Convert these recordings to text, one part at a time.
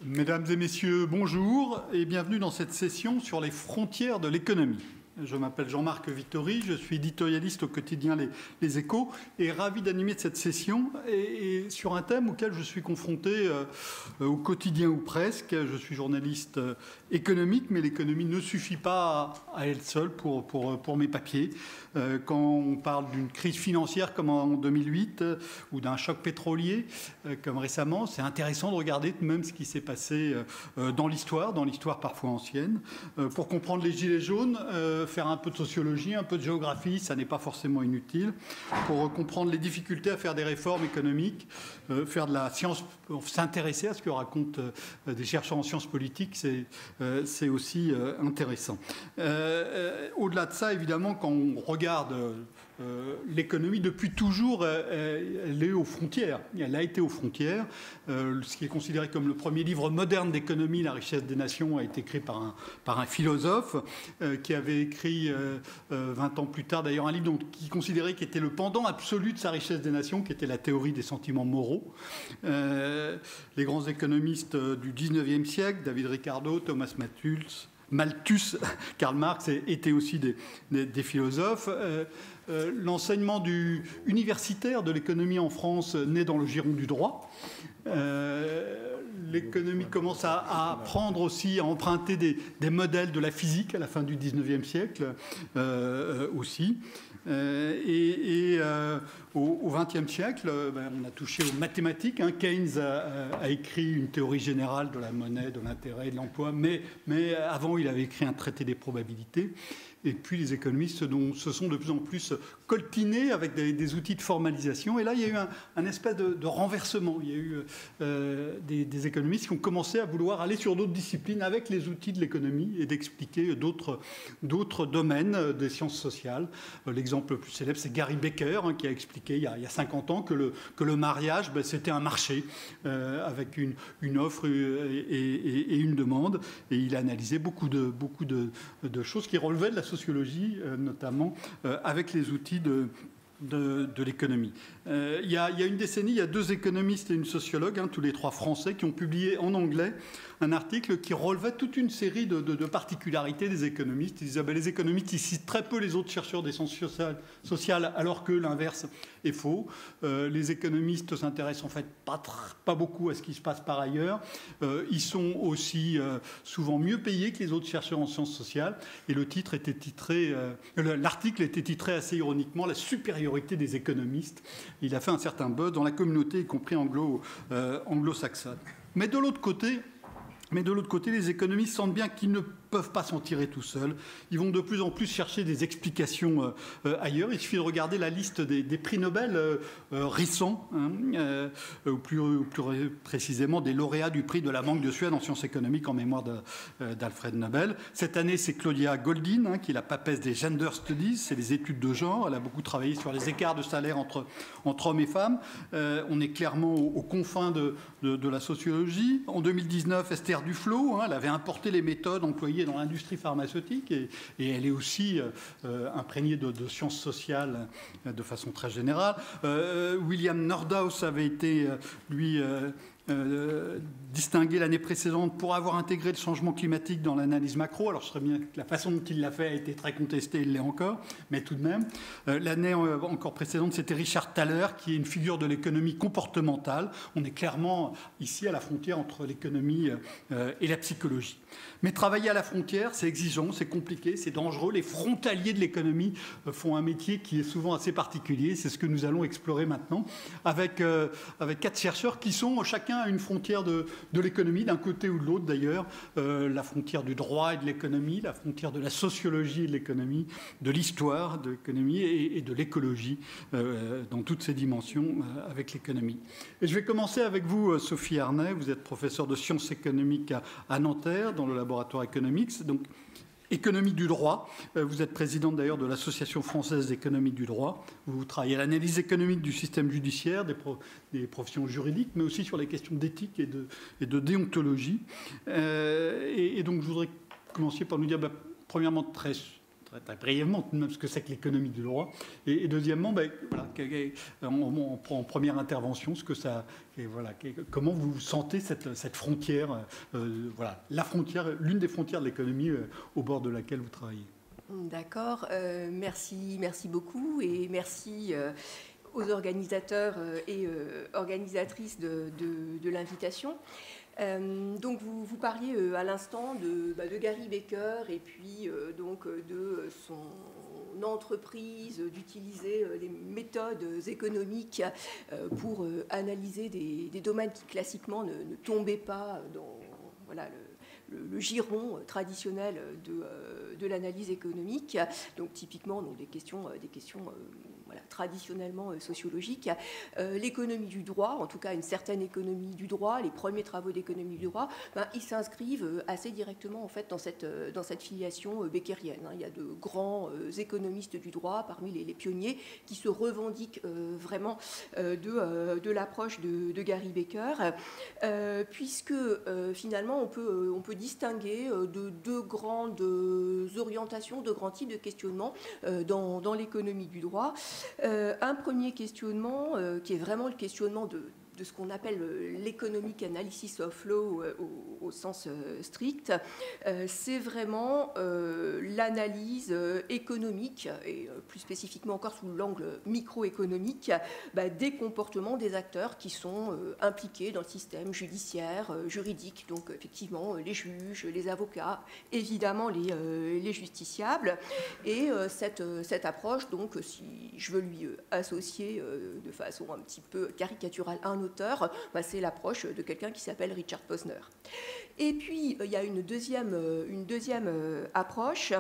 Mesdames et messieurs, bonjour et bienvenue dans cette session sur les frontières de l'économie. Je m'appelle Jean-Marc Vittori, je suis éditorialiste au quotidien Les Échos et ravi d'animer cette session et sur un thème auquel je suis confronté au quotidien ou presque. Je suis journaliste économique, mais l'économie ne suffit pas à elle seule pour mes papiers. Quand on parle d'une crise financière comme en 2008 ou d'un choc pétrolier comme récemment, c'est intéressant de regarder même ce qui s'est passé dans l'histoire parfois ancienne. Pour comprendre les gilets jaunes, faire un peu de sociologie, un peu de géographie, ça n'est pas forcément inutile. Pour comprendre les difficultés à faire des réformes économiques, faire de la science, s'intéresser à ce que racontent des chercheurs en sciences politiques, c'est aussi intéressant. Au-delà de ça, évidemment, quand on regarde l'économie, depuis toujours, elle est aux frontières. Elle a été aux frontières. Ce qui est considéré comme le premier livre moderne d'économie, La richesse des nations, a été écrit par un philosophe qui avait écrit 20 ans plus tard, d'ailleurs, un livre qui considérait qu'il était le pendant absolu de sa richesse des nations, qui était la théorie des sentiments moraux. Les grands économistes du 19e siècle, David Ricardo, Thomas Malthus, Karl Marx, étaient aussi des philosophes. L'enseignement universitaire de l'économie en France naît dans le giron du droit. L'économie commence à prendre aussi, à emprunter des modèles de la physique à la fin du 19e siècle aussi. Au XXe siècle, on a touché aux mathématiques. Keynes a écrit une théorie générale de la monnaie, de l'intérêt et de l'emploi, mais avant, il avait écrit un traité des probabilités. Et puis les économistes se sont de plus en plus coltinés avec des outils de formalisation. Et là, il y a eu un espèce de renversement. Il y a eu des économistes qui ont commencé à vouloir aller sur d'autres disciplines avec les outils de l'économie et d'expliquer d'autres domaines des sciences sociales. L'exemple le plus célèbre, c'est Gary Becker, qui a expliqué il y a 50 ans que le mariage, c'était un marché avec une offre et une demande. Et il a analysé beaucoup de choses qui relevaient de la sociologie, notamment avec les outils de l'économie. Il y a une décennie, il y a deux économistes et une sociologue, tous les trois français, qui ont publié en anglais un article qui relevait toute une série de particularités des économistes. Ils disaient les économistes, ils citent très peu les autres chercheurs des sciences sociales, alors que l'inverse est faux. Les économistes s'intéressent en fait pas beaucoup à ce qui se passe par ailleurs. Ils sont aussi souvent mieux payés que les autres chercheurs en sciences sociales. Et l'article était titré assez ironiquement « La supériorité des économistes ». Il a fait un certain buzz dans la communauté, y compris anglo-saxonne. Mais de l'autre côté, les économistes sentent bien qu'ils ne peuvent pas s'en tirer tout seuls. Ils vont de plus en plus chercher des explications ailleurs. Il suffit de regarder la liste des prix Nobel récents, ou plus précisément des lauréats du prix de la Banque de Suède en sciences économiques en mémoire d'Alfred Nobel. Cette année, c'est Claudia Goldin, qui est la papesse des Gender Studies, c'est les études de genre. Elle a beaucoup travaillé sur les écarts de salaire entre hommes et femmes. On est clairement aux confins de la sociologie. En 2019, Esther Duflo, elle avait importé les méthodes employées dans l'industrie pharmaceutique et elle est aussi imprégnée de sciences sociales de façon très générale. William Nordhaus avait été, lui, distingué l'année précédente pour avoir intégré le changement climatique dans l'analyse macro. Alors, je serais bien que la façon dont il l'a fait a été très contestée, il l'est encore, mais tout de même. L'année encore précédente, c'était Richard Thaler, qui est une figure de l'économie comportementale. On est clairement ici à la frontière entre l'économie et la psychologie. Mais travailler à la frontière, c'est exigeant, c'est compliqué, c'est dangereux. Les frontaliers de l'économie font un métier qui est souvent assez particulier. C'est ce que nous allons explorer maintenant avec 4 chercheurs qui sont chacun à une frontière de l'économie, d'un côté ou de l'autre d'ailleurs. La frontière du droit et de l'économie, la frontière de la sociologie et de l'économie, de l'histoire de l'économie et de l'écologie dans toutes ses dimensions avec l'économie. Et je vais commencer avec vous, Sophie Arnay. Vous êtes professeure de sciences économiques à Nanterre, dans le laboratoire Economics, donc économie du droit. Vous êtes présidente d'ailleurs de l'Association française d'économie du droit. Vous travaillez à l'analyse économique du système judiciaire, des professions juridiques, mais aussi sur les questions d'éthique et de déontologie. Et donc je voudrais commencer par nous dire, premièrement, très très brièvement ce que c'est que l'économie du droit. Et deuxièmement, voilà, on prend en première intervention ce que ça, et voilà, comment vous sentez cette frontière, voilà, la frontière, l'une des frontières de l'économie au bord de laquelle vous travaillez. D'accord, merci beaucoup et merci aux organisateurs et organisatrices de l'invitation. Donc vous parliez à l'instant de Gary Becker et puis donc de son entreprise, d'utiliser les méthodes économiques pour analyser des domaines qui classiquement ne tombaient pas dans voilà, le giron traditionnel de l'analyse économique, donc typiquement donc des questions voilà, traditionnellement sociologiques. L'économie du droit, en tout cas une certaine économie du droit, les premiers travaux d'économie du droit, ils s'inscrivent assez directement en fait dans cette filiation beckerienne. Il y a de grands économistes du droit parmi les pionniers qui se revendiquent vraiment de l'approche de Gary Becker, puisque finalement on peut distinguer de deux grandes orientations, deux grands types de questionnements dans l'économie du droit. Un premier questionnement qui est vraiment le questionnement de ce qu'on appelle l'economic analysis of law au sens strict, c'est vraiment l'analyse économique, et plus spécifiquement encore sous l'angle microéconomique, des comportements des acteurs qui sont impliqués dans le système judiciaire, juridique, donc effectivement les juges, les avocats, évidemment les justiciables. Et cette approche, donc si je veux lui associer de façon un petit peu caricaturale un auteur, c'est l'approche de quelqu'un qui s'appelle Richard Posner. Et puis il y a une deuxième approche,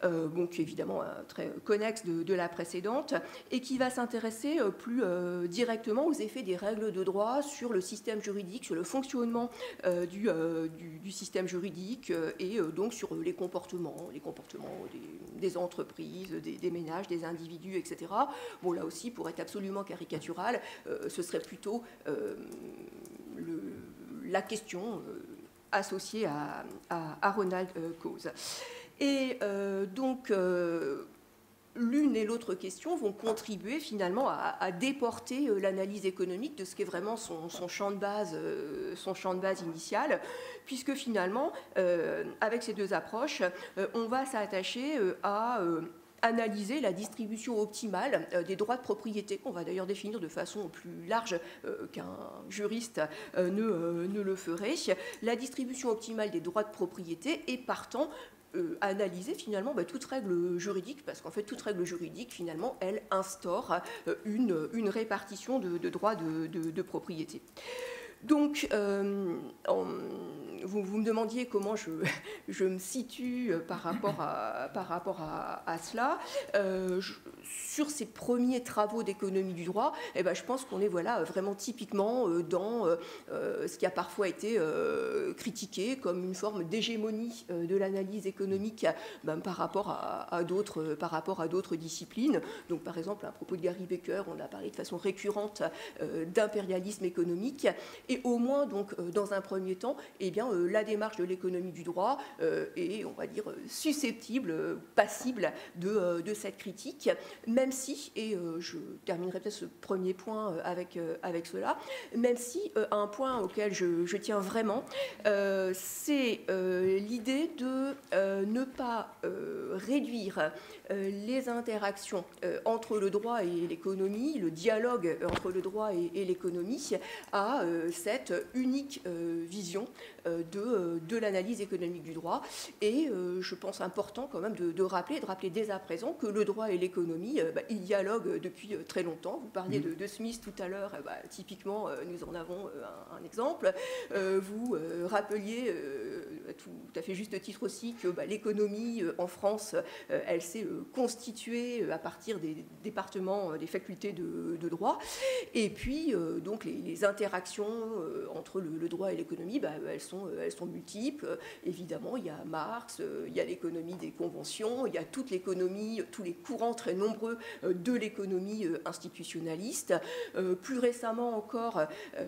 qui est évidemment très connexe de la précédente, et qui va s'intéresser plus directement aux effets des règles de droit sur le système juridique, sur le fonctionnement du système juridique, et donc sur les comportements des entreprises, des ménages, des individus, etc. Bon, là aussi, pour être absolument caricatural, ce serait plutôt la question associée à Ronald Coase. Et donc, l'une et l'autre question vont contribuer finalement à déporter l'analyse économique de ce qu'est vraiment son champ de base initial, puisque finalement, avec ces deux approches, on va s'attacher à analyser la distribution optimale des droits de propriété, qu'on va d'ailleurs définir de façon plus large qu'un juriste ne le ferait, la distribution optimale des droits de propriété, et partant analyser finalement toute règle juridique, parce qu'en fait toute règle juridique finalement elle instaure une répartition de droits de propriété. Donc vous me demandiez comment je me situe par rapport à cela. Sur ces premiers travaux d'économie du droit, je pense qu'on est vraiment typiquement dans ce qui a parfois été critiqué comme une forme d'hégémonie de l'analyse économique par rapport à d'autres disciplines. Donc par exemple, à propos de Gary Becker, on a parlé de façon récurrente d'impérialisme économique, et au moins donc dans un premier temps, la démarche de l'économie du droit est, on va dire, susceptible, passible de cette critique, même si, et je terminerai peut-être ce premier point avec cela, même si un point auquel je tiens vraiment, c'est l'idée de ne pas réduire les interactions entre le droit et l'économie, le dialogue entre le droit et l'économie, à cette unique vision de l'analyse économique du droit. Et je pense important quand même de rappeler dès à présent que le droit et l'économie, ils dialoguent depuis très longtemps. Vous parliez de Smith tout à l'heure, typiquement nous en avons un exemple. Vous rappeliez tout à fait juste titre aussi que l'économie en France, elle s'est constituée à partir des départements, des facultés de droit. Et puis, donc, les interactions entre le droit et l'économie, elles sont elles sont multiples. Évidemment, il y a Marx, il y a l'économie des conventions, il y a toute l'économie, tous les courants très nombreux de l'économie institutionnaliste. Plus récemment encore,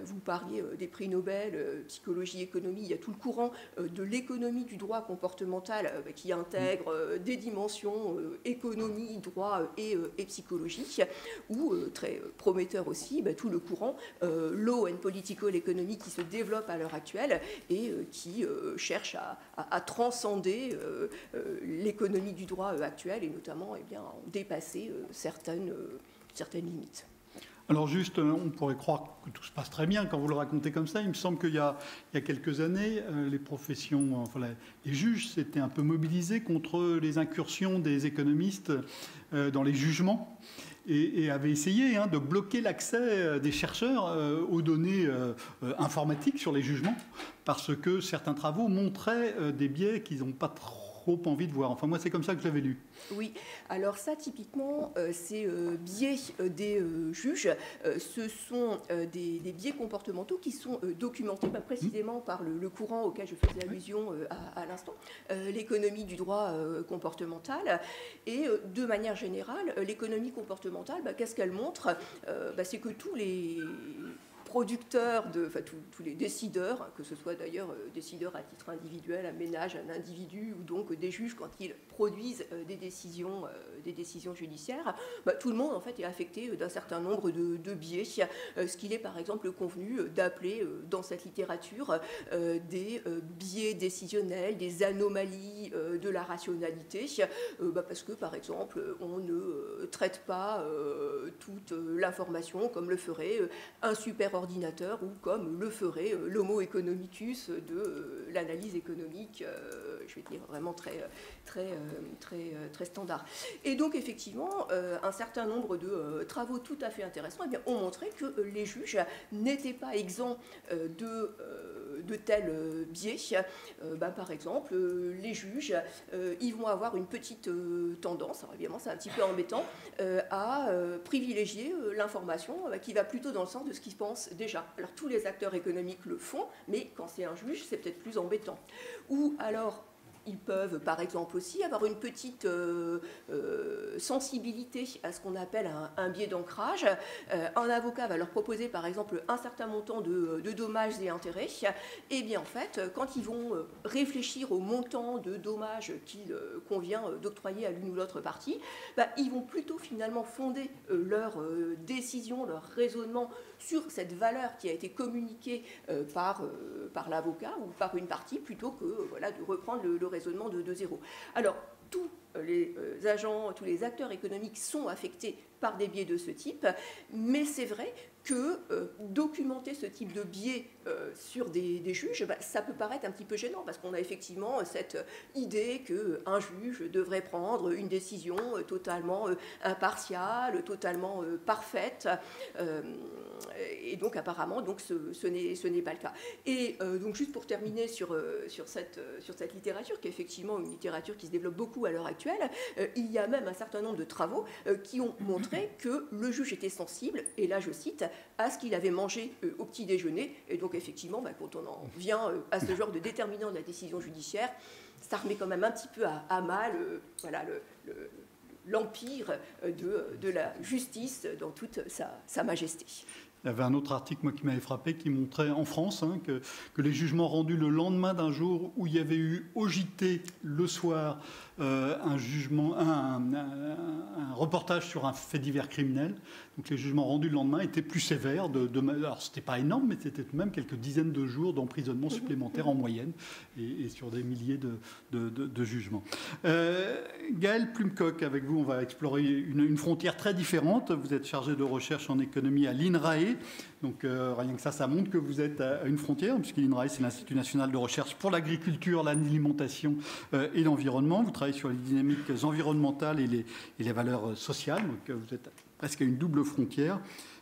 vous parliez des prix Nobel, psychologie, économie, il y a tout le courant de l'économie du droit comportemental qui intègre des dimensions économie, droit et psychologie, ou très prometteur aussi, tout le courant law and political economy qui se développe à l'heure actuelle et qui cherche à transcender l'économie du droit actuelle et notamment dépasser certaines limites. Alors juste, on pourrait croire que tout se passe très bien quand vous le racontez comme ça. Il me semble qu'il y a quelques années, les professions, enfin les juges s'étaient un peu mobilisés contre les incursions des économistes dans les jugements et avaient essayé de bloquer l'accès des chercheurs aux données informatiques sur les jugements parce que certains travaux montraient des biais qu'ils n'ont pas trop envie de voir. Enfin, moi, c'est comme ça que je l'avais lu. Oui, alors ça, typiquement, ces biais des juges, ce sont des biais comportementaux qui sont documentés précisément par le courant auquel je faisais allusion à l'instant, l'économie du droit comportemental. Et de manière générale, l'économie comportementale, qu'est-ce qu'elle montre? C'est que tous les producteurs, tous les décideurs, que ce soit d'ailleurs décideurs à titre individuel, un ménage, un individu, ou donc des juges quand ils produisent des décisions judiciaires, tout le monde en fait est affecté d'un certain nombre de biais, ce qu'il est par exemple convenu d'appeler dans cette littérature des biais décisionnels, des anomalies de la rationalité, parce que par exemple on ne traite pas toute l'information comme le ferait un super ordinateur ou comme le ferait l'homo economicus de l'analyse économique, je vais dire vraiment très standard. Et donc effectivement, un certain nombre de travaux tout à fait intéressants ont montré que les juges n'étaient pas exempts de tels biais. Par exemple, les juges, ils vont avoir une petite tendance, alors évidemment c'est un petit peu embêtant, à privilégier l'information qui va plutôt dans le sens de ce qu'ils pensent déjà. Alors tous les acteurs économiques le font, mais quand c'est un juge, c'est peut-être plus embêtant. Ou alors, ils peuvent, par exemple, aussi avoir une petite sensibilité à ce qu'on appelle un biais d'ancrage. Un avocat va leur proposer, par exemple, un certain montant de dommages et intérêts. Et bien, en fait, quand ils vont réfléchir au montant de dommages qu'il convient d'octroyer à l'une ou l'autre partie, ils vont plutôt finalement fonder leur décision, leur raisonnement sur cette valeur qui a été communiquée par l'avocat ou par une partie, plutôt que de reprendre le raisonnement de zéro. Alors, tous les agents, tous les acteurs économiques sont affectés par des biais de ce type, mais c'est vrai que documenter ce type de biais sur des juges, ça peut paraître un petit peu gênant, parce qu'on a effectivement cette idée qu'un juge devrait prendre une décision totalement impartiale, totalement parfaite, et donc apparemment ce n'est pas le cas. Et donc juste pour terminer sur cette littérature, qui est effectivement une littérature qui se développe beaucoup à l'heure actuelle, il y a même un certain nombre de travaux qui ont montré que le juge était sensible, et là je cite, à ce qu'il avait mangé au petit déjeuner. Et donc effectivement, quand on en vient à ce genre de déterminant de la décision judiciaire, ça remet quand même un petit peu à mal l'empire de la justice dans toute sa majesté. Il y avait un autre article, moi, qui m'avait frappé, qui montrait en France que les jugements rendus le lendemain d'un jour où il y avait eu au JT le soir un reportage sur un fait divers criminel. Donc les jugements rendus le lendemain étaient plus sévères. Alors c'était pas énorme, mais c'était tout de même quelques dizaines de jours d'emprisonnement supplémentaire en moyenne et sur des milliers de jugements. Gaël Plumcock, avec vous, on va explorer une frontière très différente. Vous êtes chargé de recherche en économie à l'INRAE. Donc rien que ça montre que vous êtes à une frontière, puisque l'INRAE, c'est l'Institut national de recherche pour l'agriculture, l'alimentation et l'environnement. Vous travaillez sur les dynamiques environnementales et les valeurs sociales. Donc vous êtes presque à une double frontière.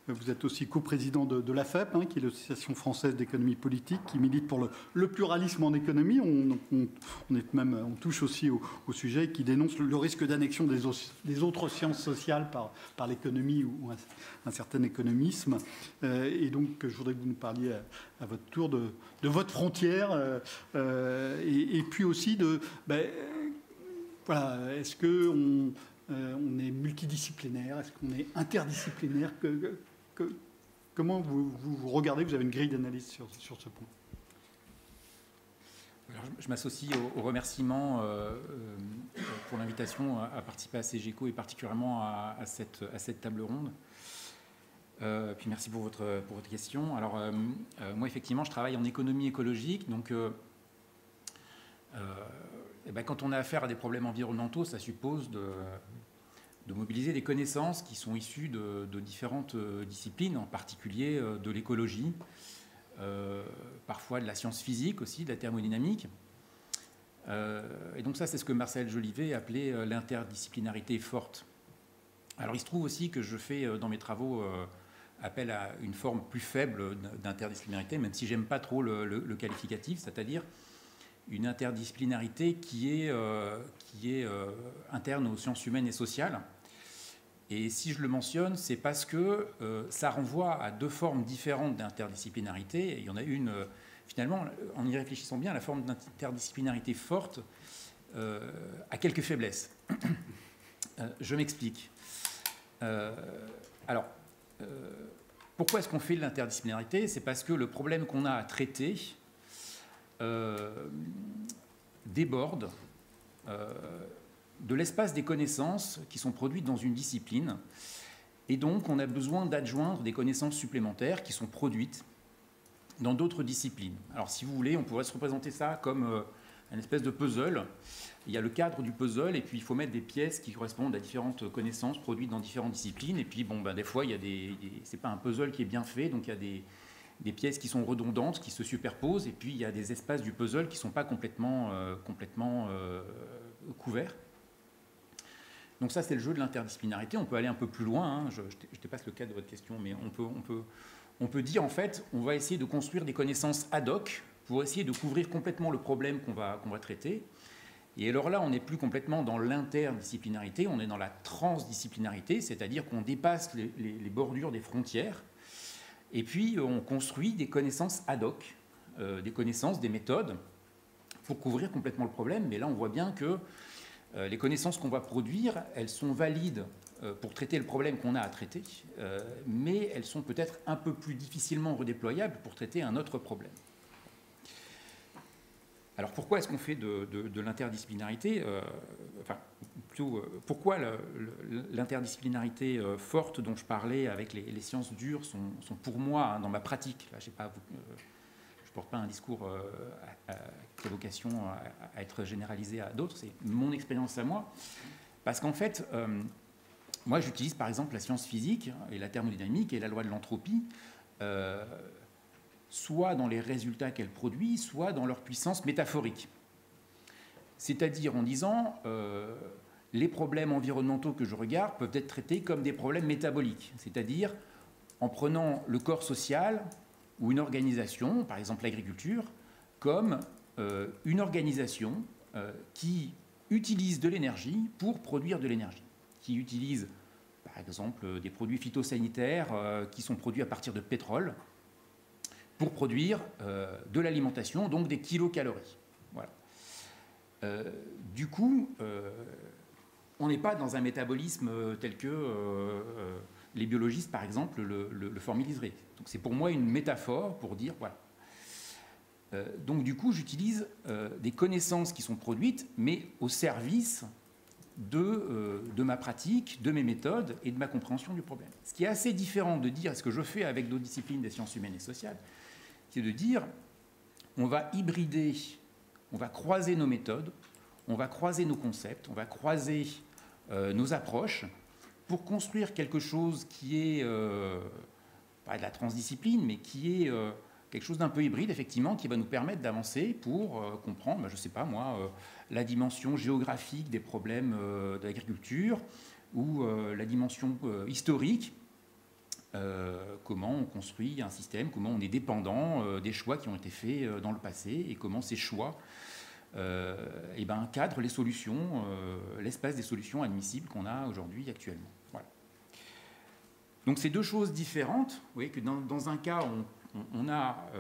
Vous êtes aussi coprésident de l'AFEP, hein, qui est l'Association française d'économie politique, qui milite pour le pluralisme en économie. On touche aussi au sujet, qui dénonce le risque d'annexion des autres sciences sociales par l'économie ou un certain économisme. Et donc, je voudrais que vous nous parliez à votre tour de votre frontière et puis aussi de... voilà, est-ce qu'on est multidisciplinaire? Est-ce qu'on est interdisciplinaire? Comment vous regardez? Vous avez une grille d'analyse sur ce point. Alors, je m'associe aux remerciements pour l'invitation à participer à CGECO et particulièrement à cette table ronde. Puis merci pour votre question. Alors, moi, effectivement, je travaille en économie écologique. Donc, quand on a affaire à des problèmes environnementaux, ça suppose de mobiliser des connaissances qui sont issues de différentes disciplines, en particulier de l'écologie, parfois de la science physique aussi, de la thermodynamique. Et donc ça, c'est ce que Marcel Jolivet appelait l'interdisciplinarité forte. Alors il se trouve aussi que je fais dans mes travaux appel à une forme plus faible d'interdisciplinarité, même si j'aime pas trop le qualificatif, c'est-à-dire une interdisciplinarité qui est interne aux sciences humaines et sociales. Et si je le mentionne, c'est parce que ça renvoie à deux formes différentes d'interdisciplinarité. Il y en a une, finalement, en y réfléchissant bien, la forme d'interdisciplinarité forte a quelques faiblesses. Je m'explique. Pourquoi est-ce qu'on fait de l'interdisciplinarité? C'est parce que le problème qu'on a à traiter déborde de l'espace des connaissances qui sont produites dans une discipline. Et donc, on a besoin d'adjoindre des connaissances supplémentaires qui sont produites dans d'autres disciplines. Alors, si vous voulez, on pourrait se représenter ça comme une espèce de puzzle. Il y a le cadre du puzzle, et puis il faut mettre des pièces qui correspondent à différentes connaissances produites dans différentes disciplines. Et puis, des fois, il y a c'est pas un puzzle qui est bien fait, donc il y a des pièces qui sont redondantes, qui se superposent, et puis il y a des espaces du puzzle qui ne sont pas complètement couverts. Donc ça, c'est le jeu de l'interdisciplinarité. On peut aller un peu plus loin, hein. Je dépasse le cadre de votre question, mais on peut dire, en fait, on va essayer de construire des connaissances ad hoc pour essayer de couvrir complètement le problème qu'on va traiter. Et alors là, on n'est plus complètement dans l'interdisciplinarité, on est dans la transdisciplinarité, c'est-à-dire qu'on dépasse les bordures des frontières, et puis on construit des connaissances ad hoc, des connaissances, des méthodes, pour couvrir complètement le problème. Mais là, on voit bien que les connaissances qu'on va produire, elles sont valides pour traiter le problème qu'on a à traiter, mais elles sont peut-être un peu plus difficilement redéployables pour traiter un autre problème. Alors pourquoi est-ce qu'on fait de l'interdisciplinarité pourquoi l'interdisciplinarité forte dont je parlais avec les sciences dures sont pour moi, hein, dans ma pratique, là, je ne porte pas un discours qui a vocation à être généralisé à d'autres, c'est mon expérience à moi, parce qu'en fait, moi j'utilise par exemple la science physique et la thermodynamique et la loi de l'entropie, soit dans les résultats qu'elle produit, soit dans leur puissance métaphorique. C'est-à-dire en disant, les problèmes environnementaux que je regarde peuvent être traités comme des problèmes métaboliques, c'est-à-dire en prenant le corps social ou une organisation, par exemple l'agriculture, comme une organisation qui utilise de l'énergie pour produire de l'énergie, qui utilise par exemple des produits phytosanitaires qui sont produits à partir de pétrole, pour produire de l'alimentation, donc des kilocalories. Voilà. Du coup, on n'est pas dans un métabolisme tel que les biologistes, par exemple, le formaliseraient. Donc c'est pour moi une métaphore pour dire, voilà. Donc du coup, j'utilise des connaissances qui sont produites, mais au service de ma pratique, de mes méthodes et de ma compréhension du problème. Ce qui est assez différent de dire ce que je fais avec d'autres disciplines des sciences humaines et sociales, c'est de dire on va hybrider, on va croiser nos méthodes, on va croiser nos concepts, on va croiser nos approches pour construire quelque chose qui est, pas de la transdiscipline, mais qui est quelque chose d'un peu hybride, effectivement, qui va nous permettre d'avancer pour comprendre, je ne sais pas moi, la dimension géographique des problèmes de l'agriculture ou la dimension historique comment on construit un système, comment on est dépendant des choix qui ont été faits dans le passé et comment ces choix cadrent les solutions, l'espace des solutions admissibles qu'on a aujourd'hui actuellement. Voilà. Donc c'est deux choses différentes. Vous voyez que dans un cas, on a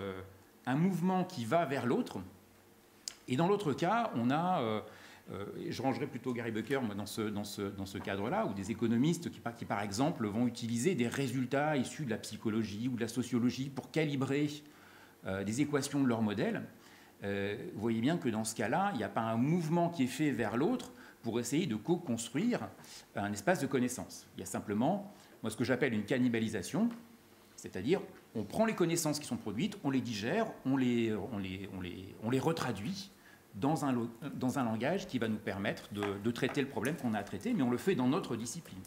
un mouvement qui va vers l'autre, et dans l'autre cas, on a... je rangerais plutôt Gary Becker moi, dans ce cadre-là, où des économistes qui, par exemple, vont utiliser des résultats issus de la psychologie ou de la sociologie pour calibrer des équations de leur modèle. Vous voyez bien que dans ce cas-là, il n'y a pas un mouvement qui est fait vers l'autre pour essayer de co-construire un espace de connaissance. Il y a simplement, moi, ce que j'appelle une cannibalisation, c'est-à-dire on prend les connaissances qui sont produites, on les digère, on les retraduit dans un langage qui va nous permettre de traiter le problème qu'on a à traiter, mais on le fait dans notre discipline.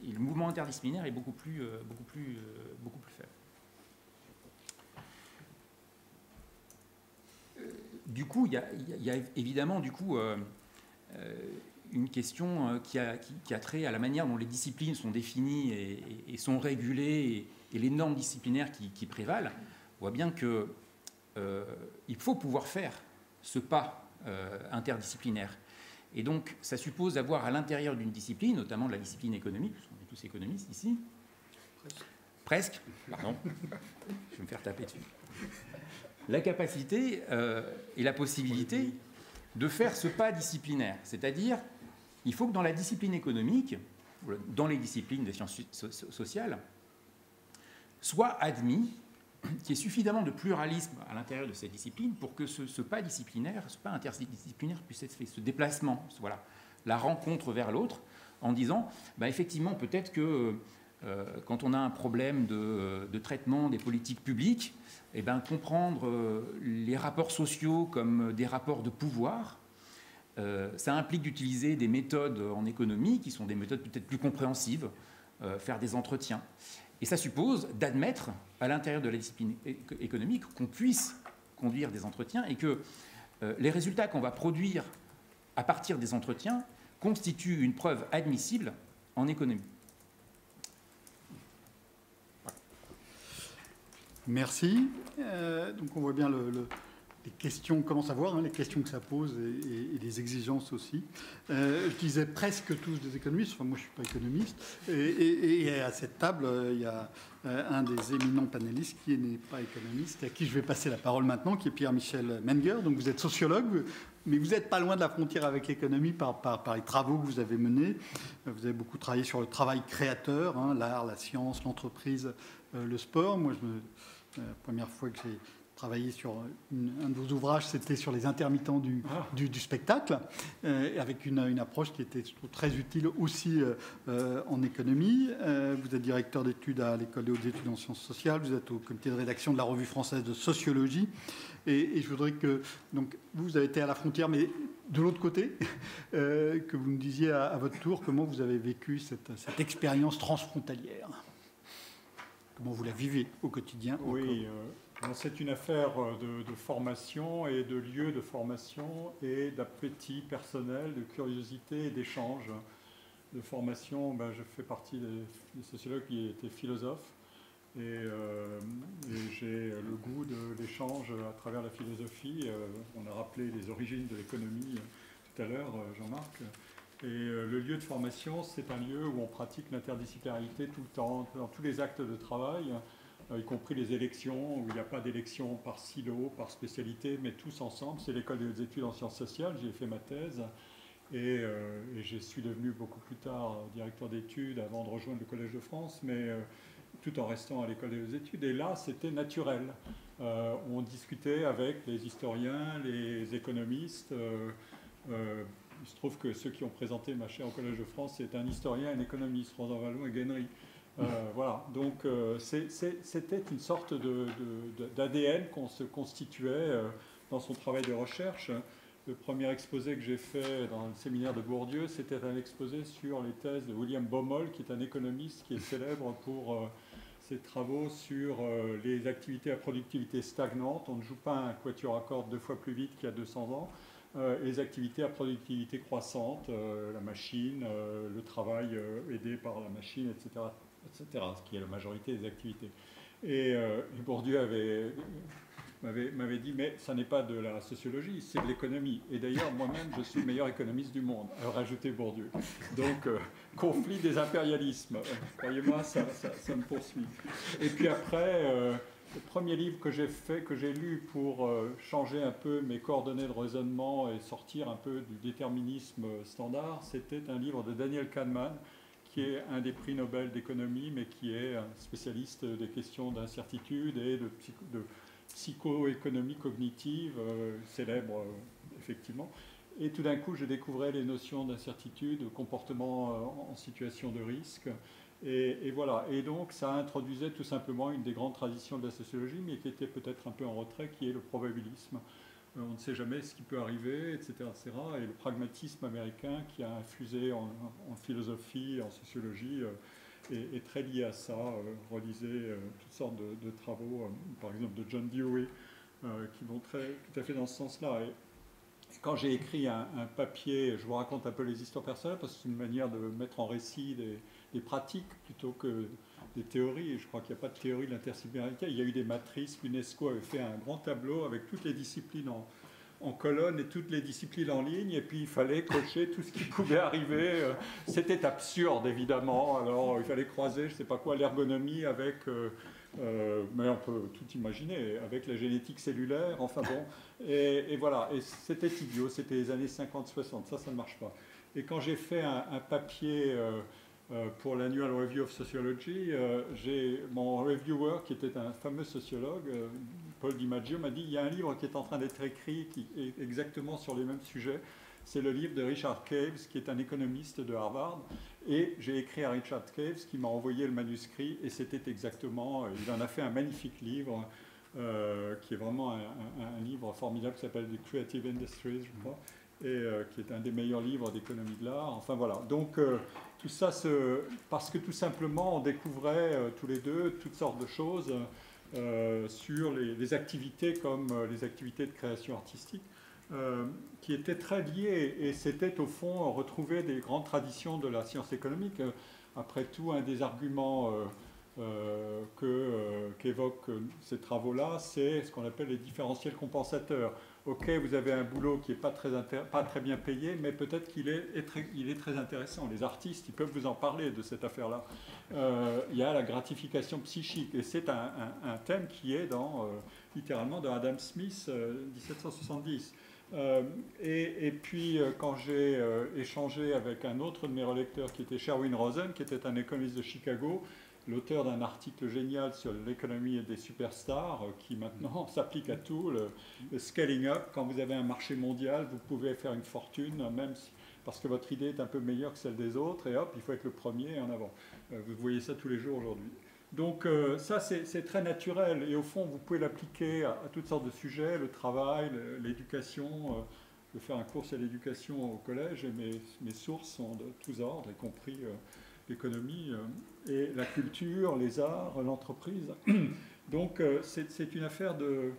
Et le mouvement interdisciplinaire est beaucoup plus faible. Du coup, il y a évidemment une question qui a trait à la manière dont les disciplines sont définies et sont régulées et les normes disciplinaires qui prévalent. On voit bien qu'il faut pouvoir faire ce pas interdisciplinaire. Et donc, ça suppose d'avoir à l'intérieur d'une discipline, notamment de la discipline économique, parce qu'on est tous économistes ici. Presque. Pardon. Je vais me faire taper dessus. La capacité et la possibilité de faire ce pas disciplinaire. C'est-à-dire, il faut que dans la discipline économique, dans les disciplines des sciences sociales, soit admis qu'il y ait suffisamment de pluralisme à l'intérieur de cette discipline pour que ce pas disciplinaire, ce pas interdisciplinaire puisse être fait, ce déplacement, voilà, la rencontre vers l'autre, en disant, effectivement, peut-être que quand on a un problème de traitement des politiques publiques, comprendre les rapports sociaux comme des rapports de pouvoir, ça implique d'utiliser des méthodes en économie qui sont des méthodes peut-être plus compréhensives, faire des entretiens. Et ça suppose d'admettre, à l'intérieur de la discipline économique, qu'on puisse conduire des entretiens et que les résultats qu'on va produire à partir des entretiens constituent une preuve admissible en économie. Voilà. Merci. Donc on voit bien les questions, on commence à voir les questions que ça pose et les exigences aussi. Je disais presque tous des économistes, enfin moi je ne suis pas économiste, et à cette table il y a un des éminents panélistes qui n'est pas économiste, à qui je vais passer la parole maintenant, qui est Pierre-Michel Menger. Donc vous êtes sociologue, mais vous n'êtes pas loin de la frontière avec l'économie par les travaux que vous avez menés. Vous avez beaucoup travaillé sur le travail créateur, l'art, la science, l'entreprise, le sport. Moi, la première fois que j'ai travaillé sur un de vos ouvrages, c'était sur les intermittents du spectacle, avec une approche qui était très utile aussi en économie. Vous êtes directeur d'études à l'École des hautes études en sciences sociales, vous êtes au comité de rédaction de la Revue française de sociologie, et je voudrais que, donc, vous avez été à la frontière, mais de l'autre côté, que vous me disiez à votre tour comment vous avez vécu cette expérience transfrontalière. Comment vous la vivez au quotidien? Oui, c'est une affaire de formation et de lieu de formation et d'appétit personnel, de curiosité et d'échange. De formation, je fais partie des sociologues qui étaient philosophes et j'ai le goût de l'échange à travers la philosophie. On a rappelé les origines de l'économie tout à l'heure, Jean-Marc. Et le lieu de formation, c'est un lieu où on pratique l'interdisciplinarité tout le temps, dans tous les actes de travail, y compris les élections, où il n'y a pas d'élection par silo, par spécialité, mais tous ensemble. C'est l'École des hautes études en sciences sociales, j'y ai fait ma thèse, et je suis devenu beaucoup plus tard directeur d'études avant de rejoindre le Collège de France, mais tout en restant à l'École des hautes études. Et là, c'était naturel. On discutait avec les historiens, les économistes. Il se trouve que ceux qui ont présenté ma chaire au Collège de France, c'est un historien et un économiste, Rosan Vallon et Guénry. Voilà, donc c'était une sorte d'ADN qu'on se constituait dans son travail de recherche. Le premier exposé que j'ai fait dans le séminaire de Bourdieu, c'était un exposé sur les thèses de William Baumol, qui est un économiste qui est célèbre pour ses travaux sur les activités à productivité stagnante. On ne joue pas un quatuor à cordes 2 fois plus vite qu'il y a 200 ans. Les activités à productivité croissante, la machine, le travail aidé par la machine, etc. etc., ce qui est la majorité des activités. Et Bourdieu m'avait dit, mais ça n'est pas de la sociologie, c'est de l'économie. Et d'ailleurs, moi-même, je suis le meilleur économiste du monde, a rajouté Bourdieu. Donc, conflit des impérialismes. Croyez-moi, ça me poursuit. Et puis après, le premier livre que j'ai fait, que j'ai lu pour changer un peu mes coordonnées de raisonnement et sortir un peu du déterminisme standard, c'était un livre de Daniel Kahneman, qui est un des prix Nobel d'économie, mais qui est un spécialiste des questions d'incertitude et de psychoéconomie cognitive, célèbre effectivement. Et tout d'un coup, je découvrais les notions d'incertitude, de comportement en situation de risque. Et voilà. Et donc, ça introduisait tout simplement une des grandes traditions de la sociologie, mais qui était peut-être un peu en retrait, qui est le probabilisme. On ne sait jamais ce qui peut arriver, etc., etc. Et le pragmatisme américain qui a infusé en philosophie, en sociologie, est très lié à ça. Relisez toutes sortes de travaux, par exemple de John Dewey, qui vont tout à fait dans ce sens-là. Et quand j'ai écrit un papier, je vous raconte un peu les histoires personnelles, parce que c'est une manière de mettre en récit des pratiques plutôt que des théories. Je crois qu'il n'y a pas de théorie de l'interdisciplinarité. Il y a eu des matrices. L'UNESCO avait fait un grand tableau avec toutes les disciplines en colonne et toutes les disciplines en ligne, et puis il fallait cocher tout ce qui pouvait arriver. C'était absurde, évidemment. Alors, il fallait croiser, je ne sais pas quoi, l'ergonomie avec... mais on peut tout imaginer, avec la génétique cellulaire, enfin bon. Et voilà, et c'était idiot, c'était les années 50-60, ça ne marche pas. Et quand j'ai fait un papier... pour l'Annual Review of Sociology, mon reviewer, qui était un fameux sociologue, Paul DiMaggio, m'a dit il y a un livre qui est en train d'être écrit qui est exactement sur les mêmes sujets. C'est le livre de Richard Caves, qui est un économiste de Harvard. Et j'ai écrit à Richard Caves, qui m'a envoyé le manuscrit, et c'était exactement... il en a fait un magnifique livre, qui est vraiment un livre formidable, qui s'appelle The Creative Industries, je crois, et qui est un des meilleurs livres d'économie de l'art. Enfin voilà, donc tout ça, parce que tout simplement on découvrait tous les deux toutes sortes de choses sur les activités comme les activités de création artistique, qui étaient très liées, et c'était au fond retrouver des grandes traditions de la science économique. Après tout, un des arguments qu'évoquent ces travaux-là, c'est ce qu'on appelle les différentiels compensateurs. Ok, vous avez un boulot qui n'est pas très bien payé, mais peut-être qu'il est très intéressant. Les artistes, ils peuvent vous en parler de cette affaire-là. Il y a la gratification psychique, et c'est un thème qui est littéralement dans Adam Smith, 1770. Et puis, quand j'ai échangé avec un autre de mes relecteurs, qui était Sherwin Rosen, qui était un économiste de Chicago, l'auteur d'un article génial sur l'économie des superstars, qui maintenant s'applique à tout, le scaling up. Quand vous avez un marché mondial, vous pouvez faire une fortune, même parce que votre idée est un peu meilleure que celle des autres, et hop, il faut être le premier en avant. Vous voyez ça tous les jours aujourd'hui. Donc ça, c'est très naturel, et au fond, vous pouvez l'appliquer à toutes sortes de sujets, le travail, l'éducation. Je vais faire un cours sur l'éducation au collège, et mes sources sont de tous ordres, y compris l'économie et la culture, les arts, l'entreprise. Donc c'est une affaire de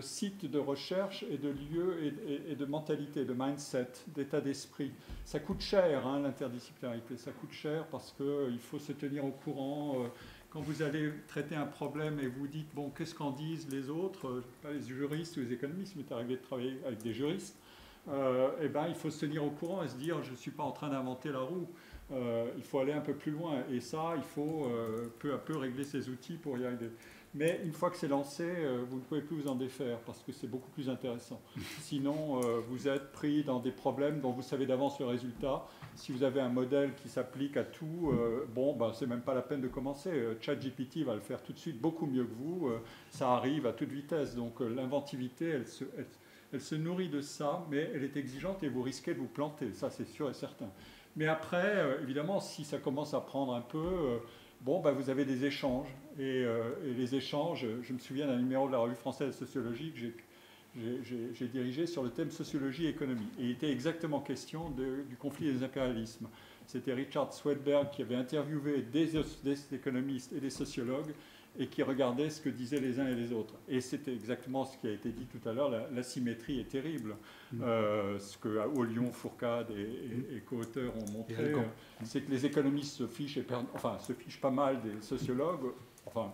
sites de recherche et de lieux et de mentalité, de mindset, d'état d'esprit. Ça coûte cher, hein, l'interdisciplinarité, ça coûte cher parce qu'il faut se tenir au courant. Quand vous allez traiter un problème et vous dites, bon, qu'est-ce qu'en disent les autres, pas les juristes ou les économistes, mais c'est arrivé de travailler avec des juristes, eh ben, il faut se tenir au courant et se dire je ne suis pas en train d'inventer la roue, il faut aller un peu plus loin, et ça il faut peu à peu régler ses outils pour y arriver. Mais une fois que c'est lancé, vous ne pouvez plus vous en défaire parce que c'est beaucoup plus intéressant. Sinon, vous êtes pris dans des problèmes dont vous savez d'avance le résultat. Si vous avez un modèle qui s'applique à tout, bon, ben, c'est même pas la peine de commencer. ChatGPT va le faire tout de suite beaucoup mieux que vous. Ça arrive à toute vitesse. Donc l'inventivité, elle se nourrit de ça, mais elle est exigeante et vous risquez de vous planter. Ça, c'est sûr et certain. Mais après, évidemment, si ça commence à prendre un peu... bon, ben, vous avez des échanges, et les échanges, je me souviens d'un numéro de la Revue française de sociologie que j'ai dirigé sur le thème sociologie et économie. Et il était exactement question du conflit des impérialismes. C'était Richard Swedberg qui avait interviewé des économistes et des sociologues, et qui regardaient ce que disaient les uns et les autres. Et c'était exactement ce qui a été dit tout à l'heure, l'asymétrie est terrible. Ce que Ollion, Fourcade et co-auteurs ont montré, c'est que les économistes se fichent pas mal des sociologues, pas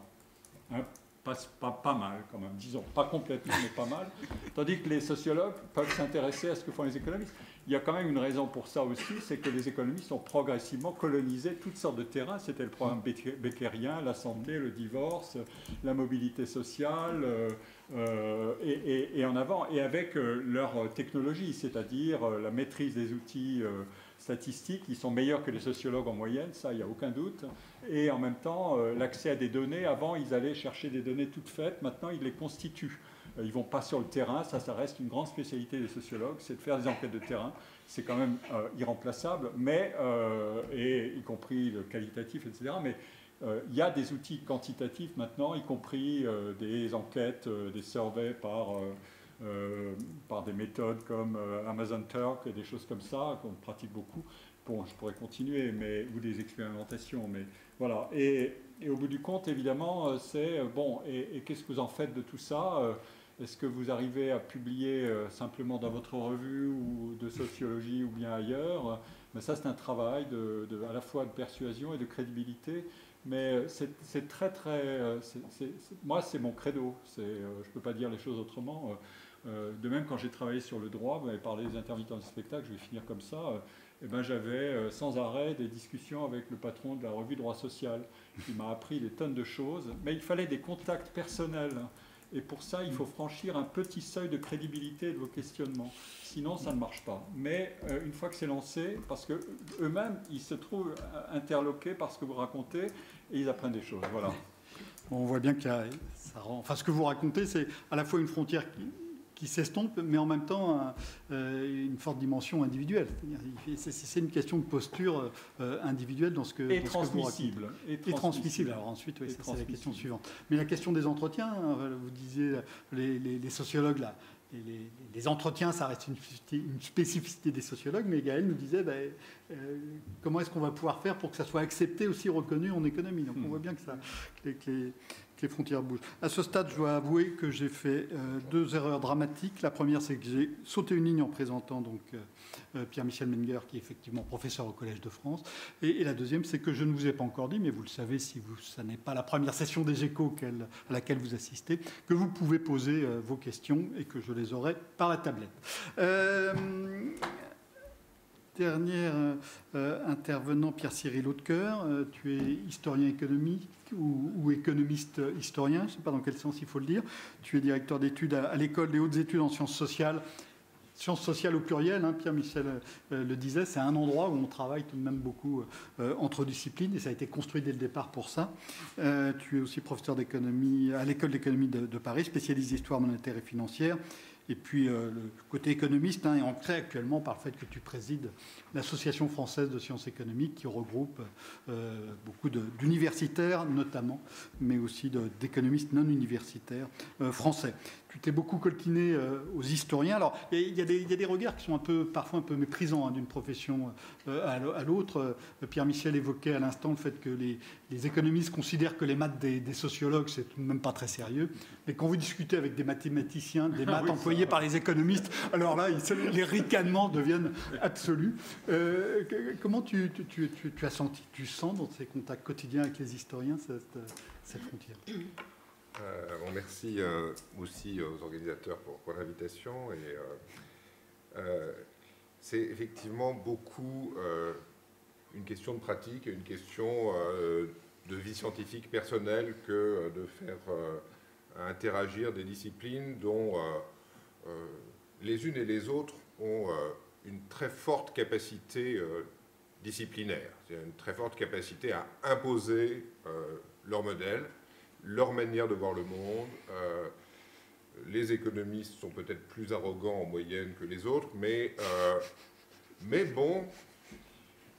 mal quand même, disons, pas complètement, mais pas mal, tandis que les sociologues peuvent s'intéresser à ce que font les économistes. Il y a quand même une raison pour ça aussi, c'est que les économistes ont progressivement colonisé toutes sortes de terrains. C'était le programme becquérien, la santé, le divorce, la mobilité sociale, et en avant, et avec leur technologie, c'est-à-dire la maîtrise des outils statistiques, ils sont meilleurs que les sociologues en moyenne, ça, il n'y a aucun doute. Et en même temps, l'accès à des données, avant, ils allaient chercher des données toutes faites, maintenant, ils les constituent. Ils ne vont pas sur le terrain, ça reste une grande spécialité des sociologues, c'est de faire des enquêtes de terrain. C'est quand même irremplaçable, mais, et y compris le qualitatif, etc. Mais il y a des outils quantitatifs maintenant, y compris des enquêtes, des surveys par des méthodes comme Amazon Turk et des choses comme ça, qu'on pratique beaucoup. Bon, je pourrais continuer, ou des expérimentations, mais voilà. Et au bout du compte, évidemment, c'est bon, et qu'est-ce que vous en faites de tout ça ? Est-ce que vous arrivez à publier simplement dans votre revue ou de sociologie ou bien ailleurs? Mais ça, c'est un travail à la fois de persuasion et de crédibilité. Mais c'est très, très... moi, c'est mon credo. Je ne peux pas dire les choses autrement. De même, quand j'ai travaillé sur le droit, vous m'avez parlé des intermittents du spectacle, je vais finir comme ça. J'avais sans arrêt des discussions avec le patron de la revue Droit Social, qui m'a appris des tonnes de choses. Mais il fallait des contacts personnels. Et pour ça, il faut franchir un petit seuil de crédibilité de vos questionnements. Sinon, ça ne marche pas. Mais une fois que c'est lancé, parce qu'eux-mêmes, ils se trouvent interloqués par ce que vous racontez et ils apprennent des choses. Voilà. Bon, on voit bien que ce que vous racontez, c'est à la fois une frontière qui s'estompe, mais en même temps une forte dimension individuelle. C'est une question de posture individuelle dans ce que, et dans transmissible. Ce que vous racontez. Et transmissible. Alors ensuite, oui, c'est la question suivante. Mais la question des entretiens, vous disiez, les sociologues, là, les entretiens, ça reste une spécificité des sociologues, mais Gaël nous disait comment est-ce qu'on va pouvoir faire pour que ça soit accepté, aussi reconnu en économie. Donc on voit bien que les frontières bougent. À ce stade, je dois avouer que j'ai fait 2 erreurs dramatiques. La première, c'est que j'ai sauté une ligne en présentant donc Pierre-Michel Menger, qui est effectivement professeur au Collège de France. Et la deuxième, c'est que je ne vous ai pas encore dit, mais vous le savez si ça n'est pas la première session des échos à laquelle vous assistez, que vous pouvez poser vos questions et que je les aurai par la tablette. Dernier intervenant, Pierre-Cyril Hautecoeur, tu es historien économique ou économiste historien, je ne sais pas dans quel sens il faut le dire. Tu es directeur d'études à l'École des hautes études en sciences sociales au pluriel, hein, Pierre-Michel le disait, c'est un endroit où on travaille tout de même beaucoup entre disciplines et ça a été construit dès le départ pour ça. Tu es aussi professeur d'économie à l'École d'économie de Paris, spécialisé histoire monétaire et financière. Et puis le côté économiste est ancré actuellement par le fait que tu présides l'Association française de sciences économiques qui regroupe beaucoup d'universitaires notamment, mais aussi d'économistes non universitaires français. Tu t'es beaucoup coltiné aux historiens. Alors, il y a des regards qui sont parfois un peu méprisants d'une profession à l'autre. Pierre-Michel évoquait à l'instant le fait que les économistes considèrent que les maths des sociologues, c'est tout de même pas très sérieux. Mais quand vous discutez avec des mathématiciens, des maths employées par les économistes, alors là, les ricanements deviennent absolus. Comment tu as senti, tu sens dans ces contacts quotidiens avec les historiens cette frontière ? Merci aussi aux organisateurs pour l'invitation. C'est effectivement beaucoup une question de pratique, une question de vie scientifique personnelle que de faire interagir des disciplines dont les unes et les autres ont une très forte capacité disciplinaire, c'est-à-dire une très forte capacité à imposer leur modèle, leur manière de voir le monde. Les économistes sont peut-être plus arrogants en moyenne que les autres, mais bon,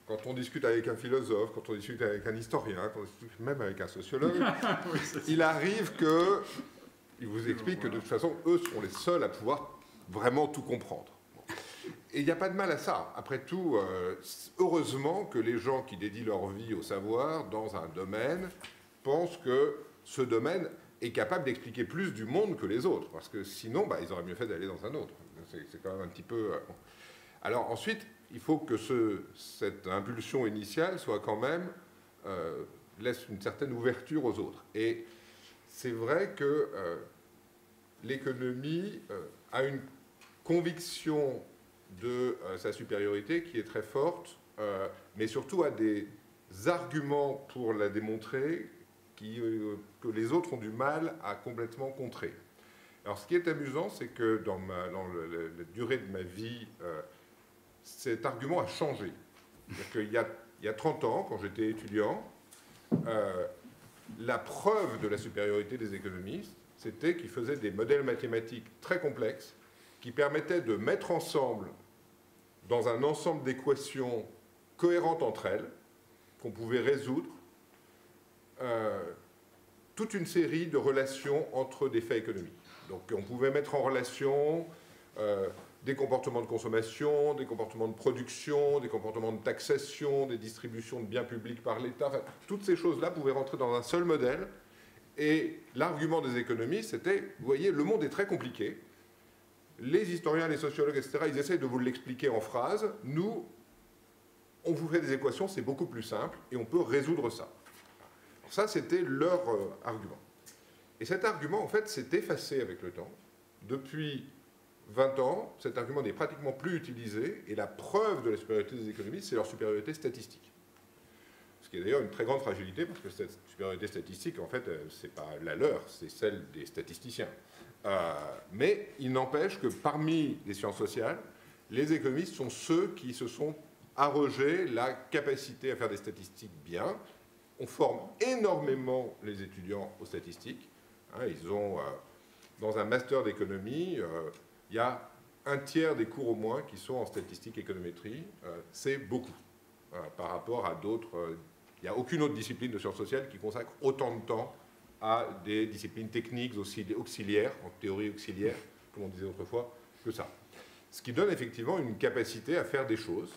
quand on discute avec un philosophe, quand on discute avec un historien, quand on discute même avec un sociologue, il arrive qu'il vous explique que de toute façon, eux seront les seuls à pouvoir vraiment tout comprendre. Et il n'y a pas de mal à ça. Après tout, heureusement que les gens qui dédient leur vie au savoir dans un domaine pensent que ce domaine est capable d'expliquer plus du monde que les autres, parce que sinon, ils auraient mieux fait d'aller dans un autre. C'est quand même un petit peu... Alors ensuite, il faut que cette impulsion initiale soit quand même... laisse une certaine ouverture aux autres. Et c'est vrai que l'économie a une conviction de sa supériorité qui est très forte, mais surtout a des arguments pour la démontrer que les autres ont du mal à complètement contrer. Alors ce qui est amusant, c'est que dans la durée de ma vie, cet argument a changé. C'est-à-dire qu'il y a 30 ans, quand j'étais étudiant, la preuve de la supériorité des économistes, c'était qu'ils faisaient des modèles mathématiques très complexes qui permettaient de mettre ensemble, dans un ensemble d'équations cohérentes entre elles, qu'on pouvait résoudre, toute une série de relations entre des faits économiques. Donc on pouvait mettre en relation des comportements de consommation, des comportements de production, des comportements de taxation, des distributions de biens publics par l'État. Enfin, toutes ces choses-là pouvaient rentrer dans un seul modèle. Et l'argument des économistes, c'était, vous voyez, le monde est très compliqué. Les historiens, les sociologues, etc., ils essayent de vous l'expliquer en phrases. Nous, on vous fait des équations, c'est beaucoup plus simple, et on peut résoudre ça. Alors ça, c'était leur argument. Et cet argument, en fait, s'est effacé avec le temps. Depuis 20 ans, cet argument n'est pratiquement plus utilisé, et la preuve de la supériorité des économistes, c'est leur supériorité statistique. Ce qui est d'ailleurs une très grande fragilité, parce que cette supériorité statistique, en fait, c'est pas la leur, c'est celle des statisticiens. Mais il n'empêche que parmi les sciences sociales, les économistes sont ceux qui se sont arrogés la capacité à faire des statistiques bien. On forme énormément les étudiants aux statistiques. Ils ont, dans un master d'économie, il y a un tiers des cours au moins qui sont en statistique et économétrie. C'est beaucoup par rapport à d'autres. Il n'y a aucune autre discipline de sciences sociales qui consacre autant de temps à des disciplines techniques auxiliaires, en théorie auxiliaire, comme on disait autrefois, que ça. Ce qui donne effectivement une capacité à faire des choses,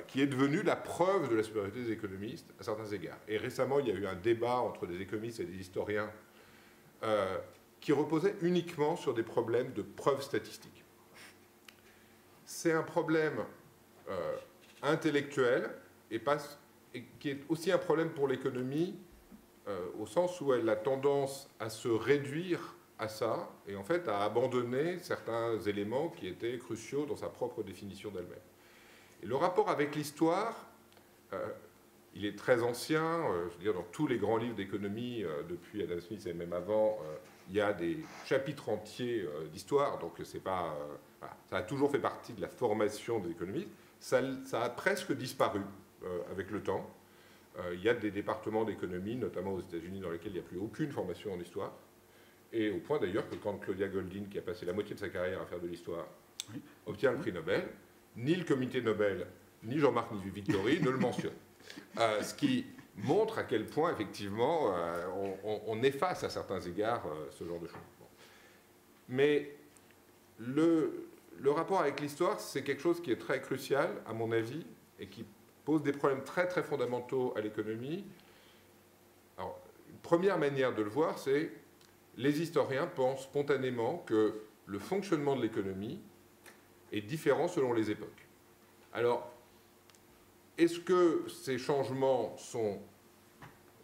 qui est devenue la preuve de la supériorité des économistes à certains égards. Et récemment, il y a eu un débat entre des économistes et des historiens qui reposait uniquement sur des problèmes de preuves statistiques. C'est un problème intellectuel et qui est aussi un problème pour l'économie, au sens où elle a tendance à se réduire à ça, et en fait à abandonner certains éléments qui étaient cruciaux dans sa propre définition d'elle-même. Et le rapport avec l'histoire, il est très ancien, je veux dire, dans tous les grands livres d'économie, depuis Adam Smith et même avant, il y a des chapitres entiers d'histoire, donc c'est pas, voilà, ça a toujours fait partie de la formation des économistes. Ça a presque disparu avec le temps. Il y a des départements d'économie, notamment aux États-Unis, dans lesquels il n'y a plus aucune formation en histoire. Et au point d'ailleurs que quand Claudia Goldin, qui a passé la moitié de sa carrière à faire de l'histoire, obtient le prix Nobel, ni le comité Nobel, ni Jean-Marc Vittori ne le mentionnent. Ce qui montre à quel point, effectivement, on efface à certains égards ce genre de choses. Bon. Mais le rapport avec l'histoire, c'est quelque chose qui est très crucial, à mon avis, et qui pose des problèmes très très fondamentaux à l'économie. Alors, une première manière de le voir, c'est les historiens pensent spontanément que le fonctionnement de l'économie est différent selon les époques. Alors, est-ce que ces changements sont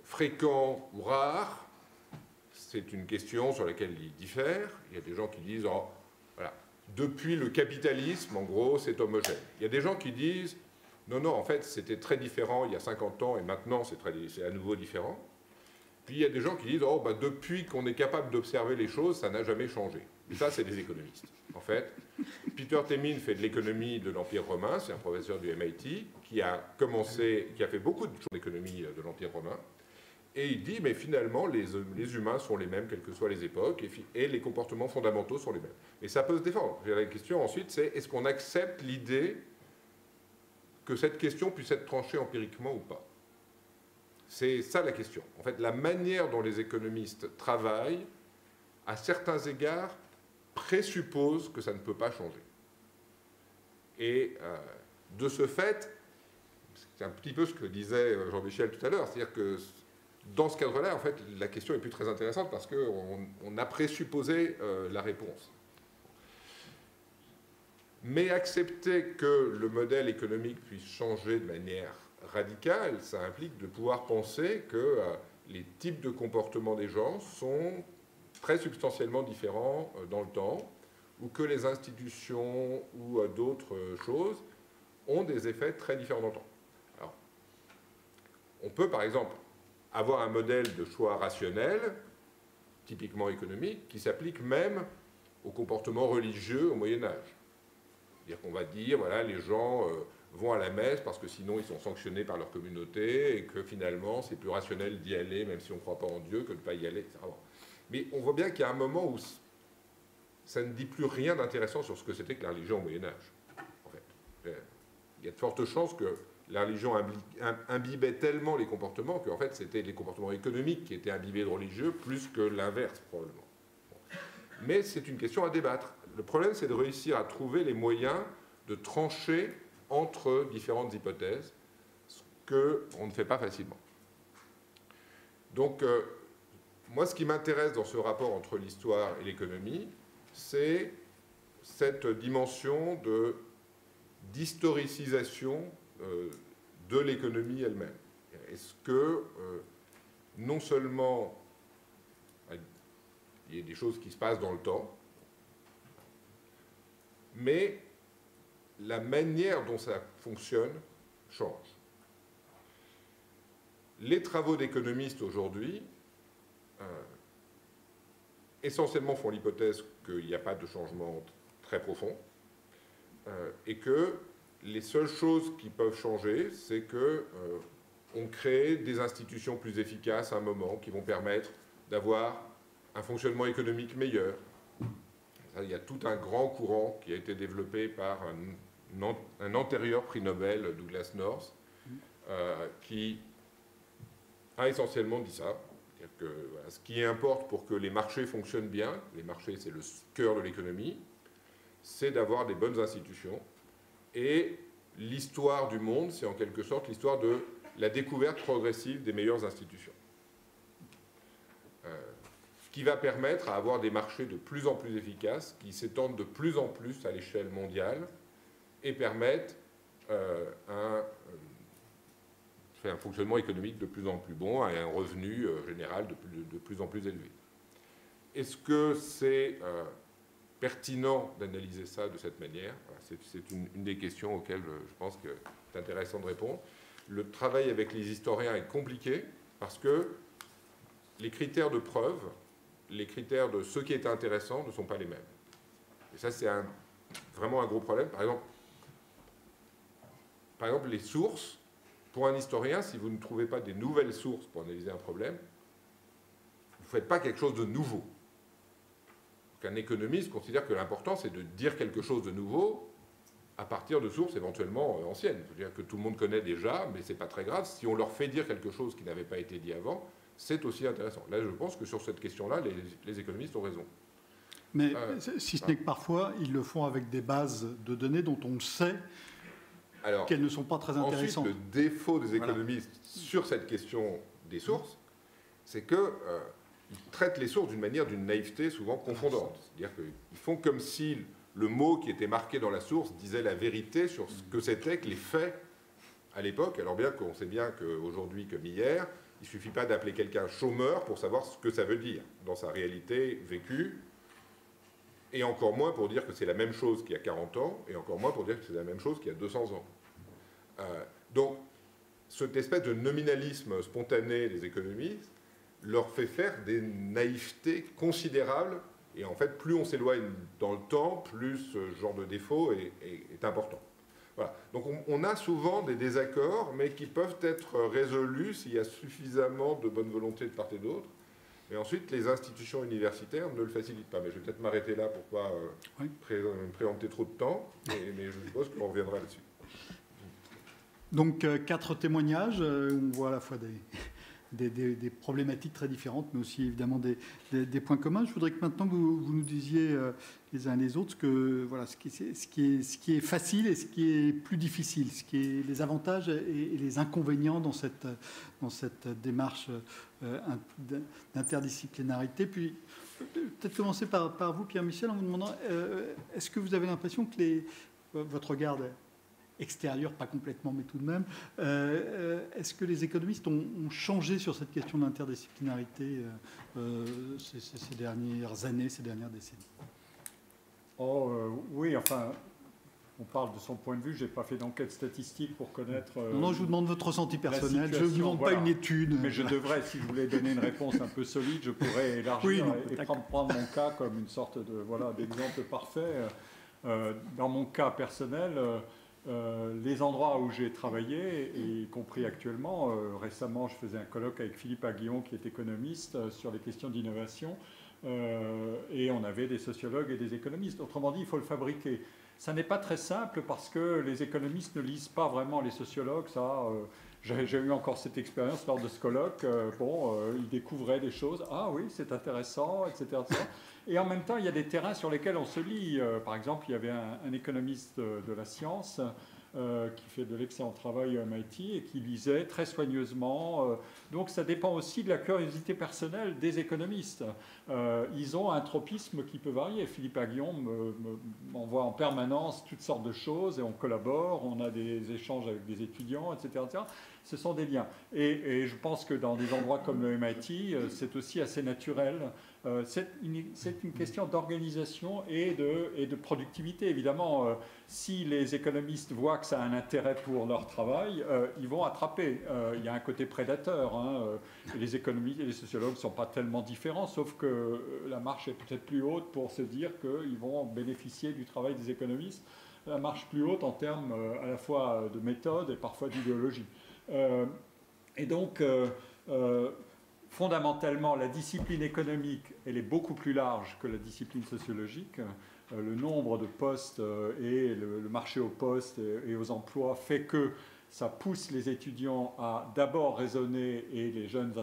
fréquents ou rares? C'est une question sur laquelle ils diffèrent. Il y a des gens qui disent, oh, voilà, depuis le capitalisme, en gros, c'est homogène. Il y a des gens qui disent, non, non, en fait, c'était très différent il y a 50 ans et maintenant c'est à nouveau différent. Puis il y a des gens qui disent, oh, bah, depuis qu'on est capable d'observer les choses, ça n'a jamais changé. Et ça, c'est des économistes. En fait, Peter Temin fait de l'économie de l'Empire romain, c'est un professeur du MIT qui a fait beaucoup de choses d'économie de l'Empire romain. Et il dit, mais finalement, les humains sont les mêmes, quelles que soient les époques, et les comportements fondamentaux sont les mêmes. Et ça peut se défendre. La question ensuite, c'est est-ce qu'on accepte l'idée que cette question puisse être tranchée empiriquement ou pas? C'est ça la question. En fait, la manière dont les économistes travaillent, à certains égards, présuppose que ça ne peut pas changer. Et de ce fait, c'est un petit peu ce que disait Jean-Michel tout à l'heure, c'est-à-dire que dans ce cadre-là, en fait, la question est plus très intéressante parce qu'on a présupposé la réponse. Mais accepter que le modèle économique puisse changer de manière radicale, ça implique de pouvoir penser que les types de comportements des gens sont très substantiellement différents dans le temps, ou que les institutions ou d'autres choses ont des effets très différents dans le temps. Alors, on peut par exemple avoir un modèle de choix rationnel, typiquement économique, qui s'applique même au comportement religieux au Moyen-Âge. C'est-à-dire qu'on va dire, voilà, les gens vont à la messe parce que sinon ils sont sanctionnés par leur communauté et que finalement c'est plus rationnel d'y aller même si on ne croit pas en Dieu que de ne pas y aller, etc. Mais on voit bien qu'il y a un moment où ça ne dit plus rien d'intéressant sur ce que c'était que la religion au Moyen-Âge. En fait, il y a de fortes chances que la religion imbibait tellement les comportements qu'en fait c'était les comportements économiques qui étaient imbibés de religieux plus que l'inverse probablement. Mais c'est une question à débattre. Le problème, c'est de réussir à trouver les moyens de trancher entre différentes hypothèses, ce qu'on ne fait pas facilement. Donc, moi, ce qui m'intéresse dans ce rapport entre l'histoire et l'économie, c'est cette dimension d'historicisation de l'économie elle-même. Est-ce que, non seulement il y a des choses qui se passent dans le temps, mais la manière dont ça fonctionne change. Les travaux d'économistes aujourd'hui, essentiellement font l'hypothèse qu'il n'y a pas de changement très profond, et que les seules choses qui peuvent changer, c'est qu'on crée des institutions plus efficaces à un moment, qui vont permettre d'avoir un fonctionnement économique meilleur. Il y a tout un grand courant qui a été développé par un antérieur prix Nobel, Douglas North, qui a essentiellement dit ça. C'est-à-dire que voilà, ce qui importe pour que les marchés fonctionnent bien, les marchés c'est le cœur de l'économie, c'est d'avoir des bonnes institutions. Et l'histoire du monde, c'est en quelque sorte l'histoire de la découverte progressive des meilleures institutions. Ce qui va permettre à avoir des marchés de plus en plus efficaces, qui s'étendent de plus en plus à l'échelle mondiale et permettent un fonctionnement économique de plus en plus bon et un revenu général de plus en plus élevé. Est-ce que c'est pertinent d'analyser ça de cette manière? Voilà, c'est une des questions auxquelles je pense que c'est intéressant de répondre. Le travail avec les historiens est compliqué parce que les critères de preuve, les critères de ce qui est intéressant ne sont pas les mêmes. Et ça, c'est vraiment un gros problème. Par exemple, les sources, pour un historien, si vous ne trouvez pas des nouvelles sources pour analyser un problème, vous ne faites pas quelque chose de nouveau. Donc, un économiste considère que l'important, c'est de dire quelque chose de nouveau à partir de sources éventuellement anciennes. C'est-à-dire que tout le monde connaît déjà, mais ce n'est pas très grave. Si on leur fait dire quelque chose qui n'avait pas été dit avant, c'est aussi intéressant. Là, je pense que sur cette question-là, les économistes ont raison. Mais si ce n'est que parfois, ils le font avec des bases de données dont on sait qu'elles ne sont pas très intéressantes. Ensuite, le défaut des économistes sur cette question des sources, c'est qu'ils traitent les sources d'une naïveté souvent confondante. C'est-à-dire qu'ils font comme si le mot qui était marqué dans la source disait la vérité sur ce que c'était que les faits à l'époque, alors bien qu'on sait bien qu'aujourd'hui comme hier, il ne suffit pas d'appeler quelqu'un chômeur pour savoir ce que ça veut dire dans sa réalité vécue, et encore moins pour dire que c'est la même chose qu'il y a 40 ans, et encore moins pour dire que c'est la même chose qu'il y a 200 ans. Donc, cette espèce de nominalisme spontané des économistes leur fait faire des naïvetés considérables, et en fait, plus on s'éloigne dans le temps, plus ce genre de défaut est important. Voilà. Donc on a souvent des désaccords, mais qui peuvent être résolus s'il y a suffisamment de bonne volonté de part et d'autre. Et ensuite, les institutions universitaires ne le facilitent pas. Mais je vais peut-être m'arrêter là pour ne pas préempter trop de temps, mais je suppose qu'on reviendra là-dessus. Donc 4 témoignages, on voit à la fois des problématiques très différentes, mais aussi évidemment des points communs. Je voudrais que maintenant vous nous disiez les uns et les autres ce qui est facile et ce qui est plus difficile, ce qui est les avantages et les inconvénients dans cette démarche d'interdisciplinarité. Puis peut-être commencer par vous, Pierre-Michel, en vous demandant est-ce que vous avez l'impression que votre regard extérieur, pas complètement, mais tout de même, est-ce que les économistes ont changé sur cette question d'interdisciplinarité ces dernières années, ces dernières décennies? Oui, enfin, on parle de son point de vue. Je n'ai pas fait d'enquête statistique pour connaître... non, je vous demande votre ressenti personnel. Je ne vous demande pas une étude. Mais je devrais, si je voulais donner une réponse un peu solide, je pourrais élargir et prendre mon cas comme une sorte d'exemple parfait. Dans mon cas personnel... les endroits où j'ai travaillé, y compris actuellement, récemment je faisais un colloque avec Philippe Aguillon qui est économiste sur les questions d'innovation et on avait des sociologues et des économistes. Autrement dit, il faut le fabriquer. Ça n'est pas très simple parce que les économistes ne lisent pas vraiment les sociologues. J'ai eu encore cette expérience lors de ce colloque. Ils découvraient des choses. Ah oui, c'est intéressant, etc. Et en même temps, il y a des terrains sur lesquels on se lie. Par exemple, il y avait un économiste de la science qui fait de l'excellent travail à MIT et qui lisait très soigneusement. Donc ça dépend aussi de la curiosité personnelle des économistes. Ils ont un tropisme qui peut varier. Philippe Aguillon m'envoie en permanence toutes sortes de choses et on collabore, on a des échanges avec des étudiants, etc. etc. Ce sont des liens. Et je pense que dans des endroits comme le MIT, c'est aussi assez naturel. C'est une question d'organisation et de productivité. Évidemment, si les économistes voient que ça a un intérêt pour leur travail, ils vont attraper. Il y a un côté prédateur. Les économistes et les sociologues ne sont pas tellement différents, sauf que la marche est peut-être plus haute pour se dire qu'ils vont bénéficier du travail des économistes. La marche plus haute en termes à la fois de méthode et parfois d'idéologie. Et donc... fondamentalement, la discipline économique, elle est beaucoup plus large que la discipline sociologique. Le nombre de postes et le marché aux postes et aux emplois fait que ça pousse les étudiants à d'abord raisonner et les jeunes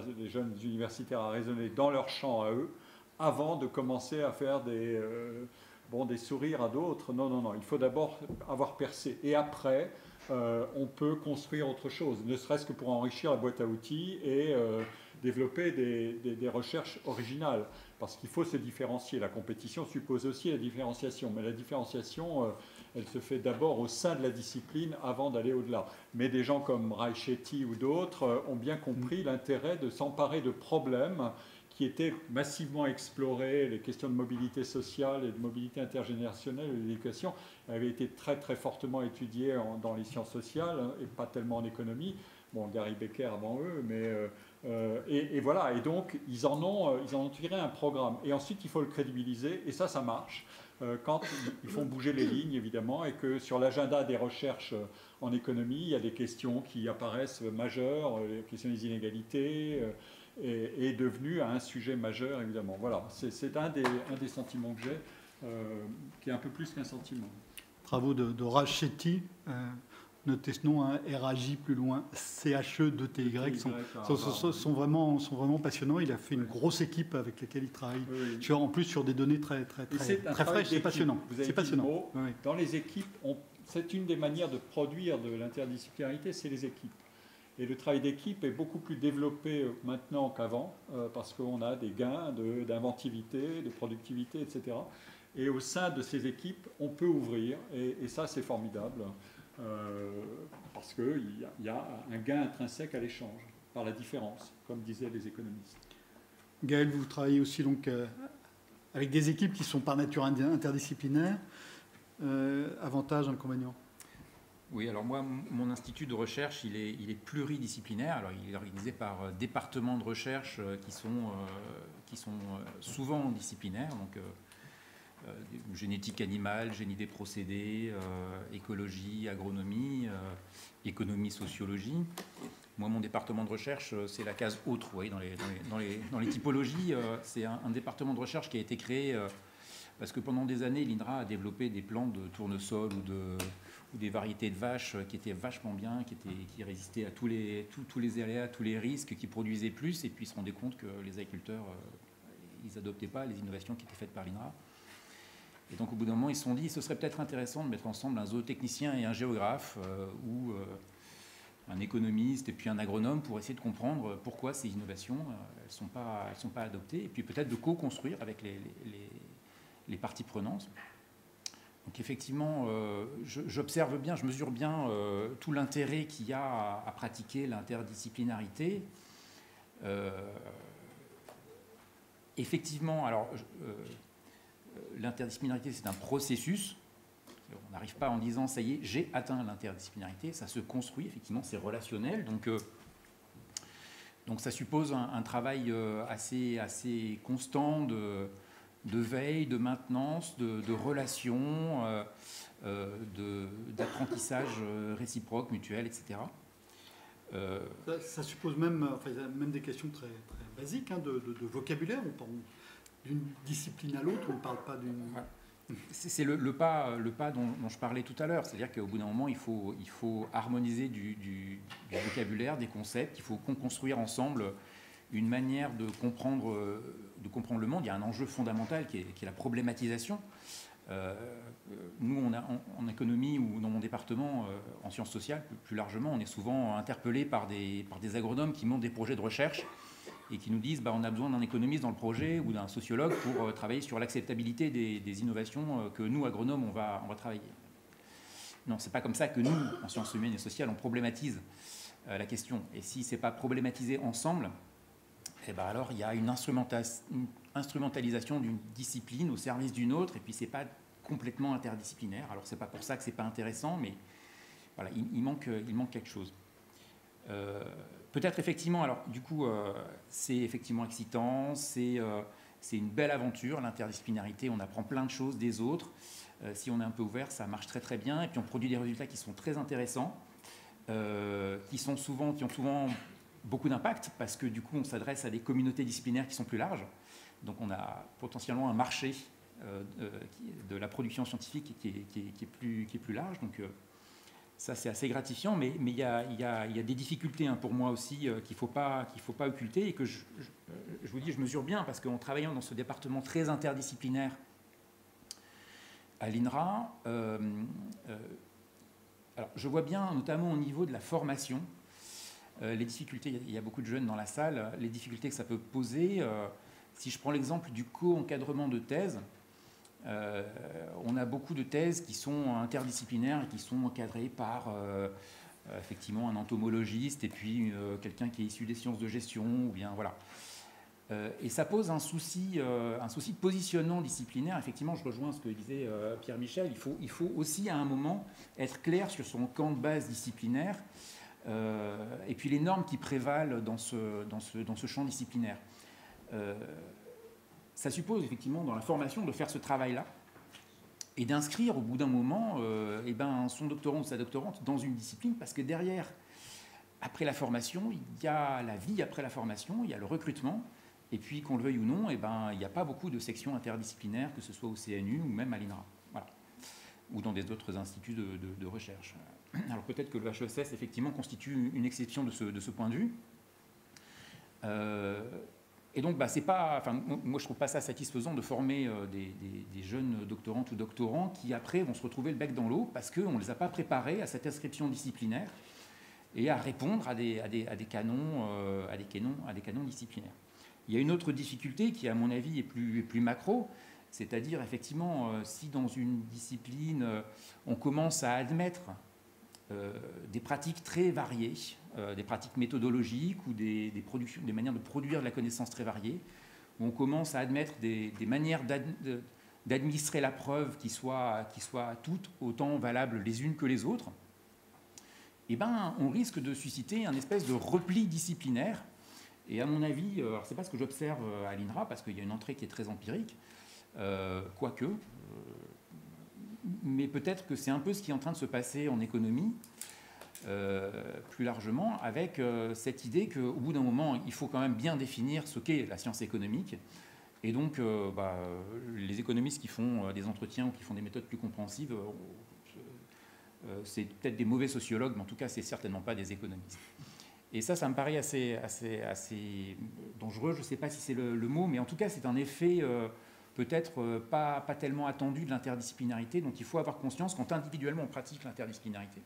universitaires à raisonner dans leur champ à eux, avant de commencer à faire des sourires à d'autres. Non, il faut d'abord avoir percé. Et après, on peut construire autre chose, ne serait-ce que pour enrichir la boîte à outils et... développer des recherches originales, parce qu'il faut se différencier. La compétition suppose aussi la différenciation, mais la différenciation, elle se fait d'abord au sein de la discipline avant d'aller au-delà. Mais des gens comme Rai Chetty ou d'autres ont bien compris l'intérêt de s'emparer de problèmes qui étaient massivement explorés. Les questions de mobilité sociale et de mobilité intergénérationnelle et l'éducation avaient été très très fortement étudiées dans les sciences sociales et pas tellement en économie. Bon, Gary Becker avant eux, mais... et voilà, et donc ils en ont tiré un programme. Et ensuite, il faut le crédibiliser, et ça marche. Quand ils font bouger les lignes, évidemment, et que sur l'agenda des recherches en économie, il y a des questions qui apparaissent majeures, la question des inégalités est devenue un sujet majeur, évidemment. Voilà, c'est un des sentiments que j'ai, qui est un peu plus qu'un sentiment. Travaux de Rai Chetty. Notez ce nom, RAJ plus loin, CHE2TY, sont vraiment passionnants. Il a fait une grosse équipe avec laquelle il travaille, en plus sur des données très fraîches. C'est passionnant. C'est passionnant. Dans les équipes, c'est une des manières de produire de l'interdisciplinarité, c'est les équipes. Et le travail d'équipe est beaucoup plus développé maintenant qu'avant, parce qu'on a des gains d'inventivité, de productivité, etc. Et au sein de ces équipes, on peut ouvrir, et ça c'est formidable. Parce qu'il y a un gain intrinsèque à l'échange, par la différence, comme disaient les économistes. Gaël, vous travaillez aussi donc, avec des équipes qui sont par nature interdisciplinaires. Avantages, inconvénients? Oui, alors moi, mon institut de recherche, il est pluridisciplinaire. Alors, il est organisé par départements de recherche qui sont souvent disciplinaires. Donc, génétique animale, génie des procédés, écologie, agronomie, économie, sociologie. Moi, mon département de recherche, c'est la case autre. Vous voyez, dans les typologies, c'est un département de recherche qui a été créé parce que pendant des années, l'INRA a développé des plans de tournesol ou ou des variétés de vaches qui étaient vachement bien, qui résistaient à tous les aléas, tous les risques, qui produisaient plus, et puis ils se rendaient compte que les agriculteurs, ils n'adoptaient pas les innovations qui étaient faites par l'INRA. Et donc au bout d'un moment, ils se sont dit, ce serait peut-être intéressant de mettre ensemble un zootechnicien et un géographe, ou un économiste et puis un agronome, pour essayer de comprendre pourquoi ces innovations, elles sont pas adoptées, et puis peut-être de co-construire avec les parties prenantes. Donc effectivement, j'observe bien, je mesure bien tout l'intérêt qu'il y a à pratiquer l'interdisciplinarité. Effectivement, alors l'interdisciplinarité, c'est un processus. On n'arrive pas en disant, ça y est, j'ai atteint l'interdisciplinarité. Ça se construit, effectivement, c'est relationnel. Donc ça suppose un travail assez constant de veille, de maintenance, de relations, d'apprentissage réciproque, mutuel, etc. Ça suppose même, même des questions très, très basiques, hein, de vocabulaire. On parle d'une discipline à l'autre, on ne parle pas d'une... Ouais. C'est le pas dont je parlais tout à l'heure. C'est-à-dire qu'au bout d'un moment, il faut harmoniser du vocabulaire, des concepts. Il faut construire ensemble une manière de comprendre le monde. Il y a un enjeu fondamental qui est la problématisation. Nous, en économie ou dans mon département, en sciences sociales, plus largement, on est souvent interpellé par des agronomes qui montent des projets de recherche et qui nous disent on a besoin d'un économiste dans le projet ou d'un sociologue pour travailler sur l'acceptabilité des innovations que nous, agronomes, on va travailler. Non, c'est pas comme ça que nous, en sciences humaines et sociales, on problématise la question. Et si c'est pas problématisé ensemble, alors il y a une instrumentalisation d'une discipline au service d'une autre, et puis c'est pas complètement interdisciplinaire. Alors c'est pas pour ça que c'est pas intéressant, mais voilà, il manque quelque chose. Peut-être effectivement, alors du coup, c'est effectivement excitant, c'est une belle aventure, l'interdisciplinarité, on apprend plein de choses des autres. Si on est un peu ouvert, ça marche très très bien, et puis on produit des résultats qui sont très intéressants, qui ont souvent beaucoup d'impact, parce que du coup on s'adresse à des communautés disciplinaires qui sont plus larges. Donc on a potentiellement un marché de la production scientifique qui est plus large. Donc ça c'est assez gratifiant, mais il y a des difficultés pour moi aussi qu'il faut pas occulter, et que je vous dis, je mesure bien, parce qu'en travaillant dans ce département très interdisciplinaire à l'INRA, alors je vois bien, notamment au niveau de la formation, les difficultés. Il y a beaucoup de jeunes dans la salle, les difficultés que ça peut poser. Si je prends l'exemple du co-encadrement de thèse, on a beaucoup de thèses qui sont interdisciplinaires et qui sont encadrées par effectivement un entomologiste et puis quelqu'un qui est issu des sciences de gestion, ou bien voilà. Et ça pose un souci de positionnement disciplinaire. Effectivement, je rejoins ce que disait Pierre Michel. Il faut aussi à un moment être clair sur son camp de base disciplinaire, et puis les normes qui prévalent dans ce champ disciplinaire. Ça suppose effectivement dans la formation de faire ce travail-là et d'inscrire au bout d'un moment son doctorant ou sa doctorante dans une discipline, parce que derrière, après la formation, il y a la vie après la formation, il y a le recrutement, et puis qu'on le veuille ou non, il n'y a pas beaucoup de sections interdisciplinaires, que ce soit au CNU ou même à l'INRA, voilà, ou dans des autres instituts de recherche. Alors peut-être que le HESS effectivement constitue une exception de ce point de vue. Et donc, c'est pas, moi je trouve pas ça satisfaisant de former des jeunes doctorantes ou doctorants qui après vont se retrouver le bec dans l'eau parce qu'on ne les a pas préparés à cette inscription disciplinaire et à répondre à des canons disciplinaires. Il y a une autre difficulté qui, à mon avis, est plus macro, c'est-à-dire effectivement, si dans une discipline on commence à admettre des pratiques très variées, des pratiques méthodologiques ou des manières de produire de la connaissance très variées, où on commence à admettre des manières d'administrer la preuve qui soient toutes autant valables les unes que les autres, on risque de susciter un espèce de repli disciplinaire. Et à mon avis, alors c'est pas ce que j'observe à l'INRA, parce qu'il y a une entrée qui est très empirique, quoique, mais peut-être que c'est un peu ce qui est en train de se passer en économie, plus largement, avec cette idée qu'au bout d'un moment, il faut quand même bien définir ce qu'est la science économique. Et donc, les économistes qui font des entretiens ou qui font des méthodes plus compréhensives c'est peut-être des mauvais sociologues, mais en tout cas, c'est certainement pas des économistes. Et ça me paraît assez dangereux. Je ne sais pas si c'est le mot, mais en tout cas, c'est un effet peut-être pas tellement attendu de l'interdisciplinarité. Donc, il faut avoir conscience quand individuellement on pratique l'interdisciplinarité.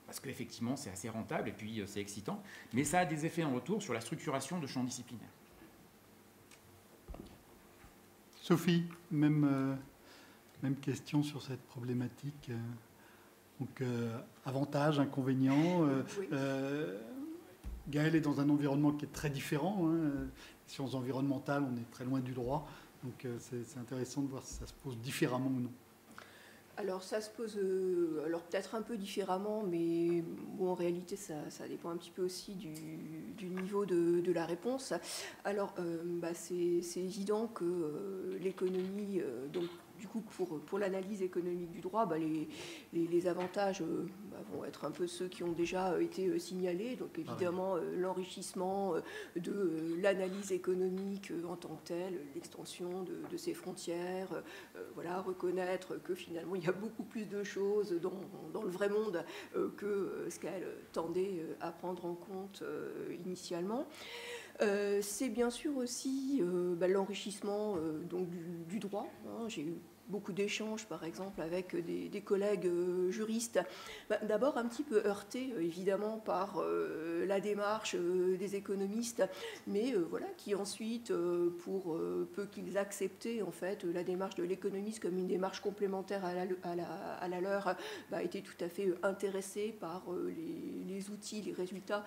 Parce qu'effectivement, c'est assez rentable et puis c'est excitant. Mais ça a des effets en retour sur la structuration de champs disciplinaires. Sophie, même question sur cette problématique. Donc, avantages, inconvénients. Oui. Gaël est dans un environnement qui est très différent. Sciences environnementales, on est très loin du droit. Donc, c'est intéressant de voir si ça se pose différemment ou non. Alors ça se pose alors peut-être un peu différemment, mais bon, en réalité ça dépend un petit peu aussi du niveau de la réponse. Alors c'est évident que l'économie, donc du coup pour l'analyse économique du droit, les avantages vont être un peu ceux qui ont déjà été signalés. Donc évidemment l'enrichissement de l'analyse économique en tant que telle, l'extension de ses frontières, reconnaître que finalement il y a beaucoup plus de choses dans le vrai monde que ce qu'elle tendait à prendre en compte initialement. C'est bien sûr aussi l'enrichissement donc du droit. J'ai eu beaucoup d'échanges, par exemple, avec des collègues juristes. D'abord un petit peu heurtés, évidemment, par la démarche des économistes, mais qui ensuite, pour peu qu'ils acceptaient, en fait, la démarche de l'économiste comme une démarche complémentaire à la leur, étaient tout à fait intéressés par les outils, les résultats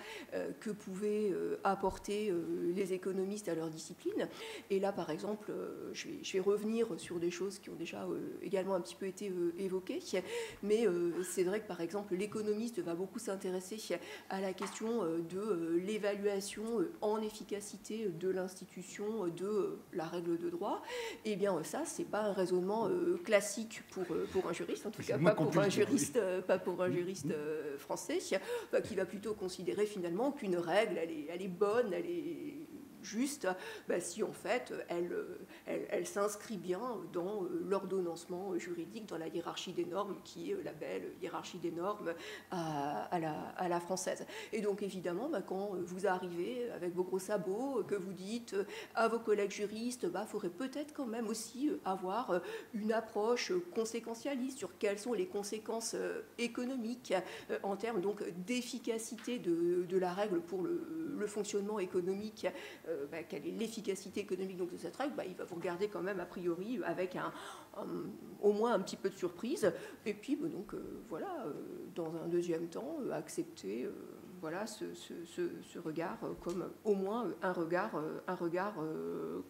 que pouvaient apporter les économistes à leur discipline. Et là, par exemple, je vais revenir sur des choses qui ont déjà également un petit peu été évoquées, mais c'est vrai que, par exemple, l'économiste va beaucoup s'intéresser à la question de l'évaluation en efficacité de l'institution de la règle de droit. Et bien ça, c'est pas un raisonnement classique pour un juriste, en tout cas pas pour un juriste, français, qui va plutôt considérer finalement qu'une règle, elle est bonne, elle est juste si en fait elle s'inscrit bien dans l'ordonnancement juridique, dans la hiérarchie des normes qui est la belle hiérarchie des normes à la française. Et donc évidemment quand vous arrivez avec vos gros sabots, que vous dites à vos collègues juristes, faudrait peut-être quand même aussi avoir une approche conséquentialiste sur quelles sont les conséquences économiques en termes donc d'efficacité de la règle pour le fonctionnement économique. Quelle est l'efficacité économique donc de cette règle, il va vous regarder quand même a priori avec au moins un petit peu de surprise, et puis dans un deuxième temps accepter ce regard comme au moins un regard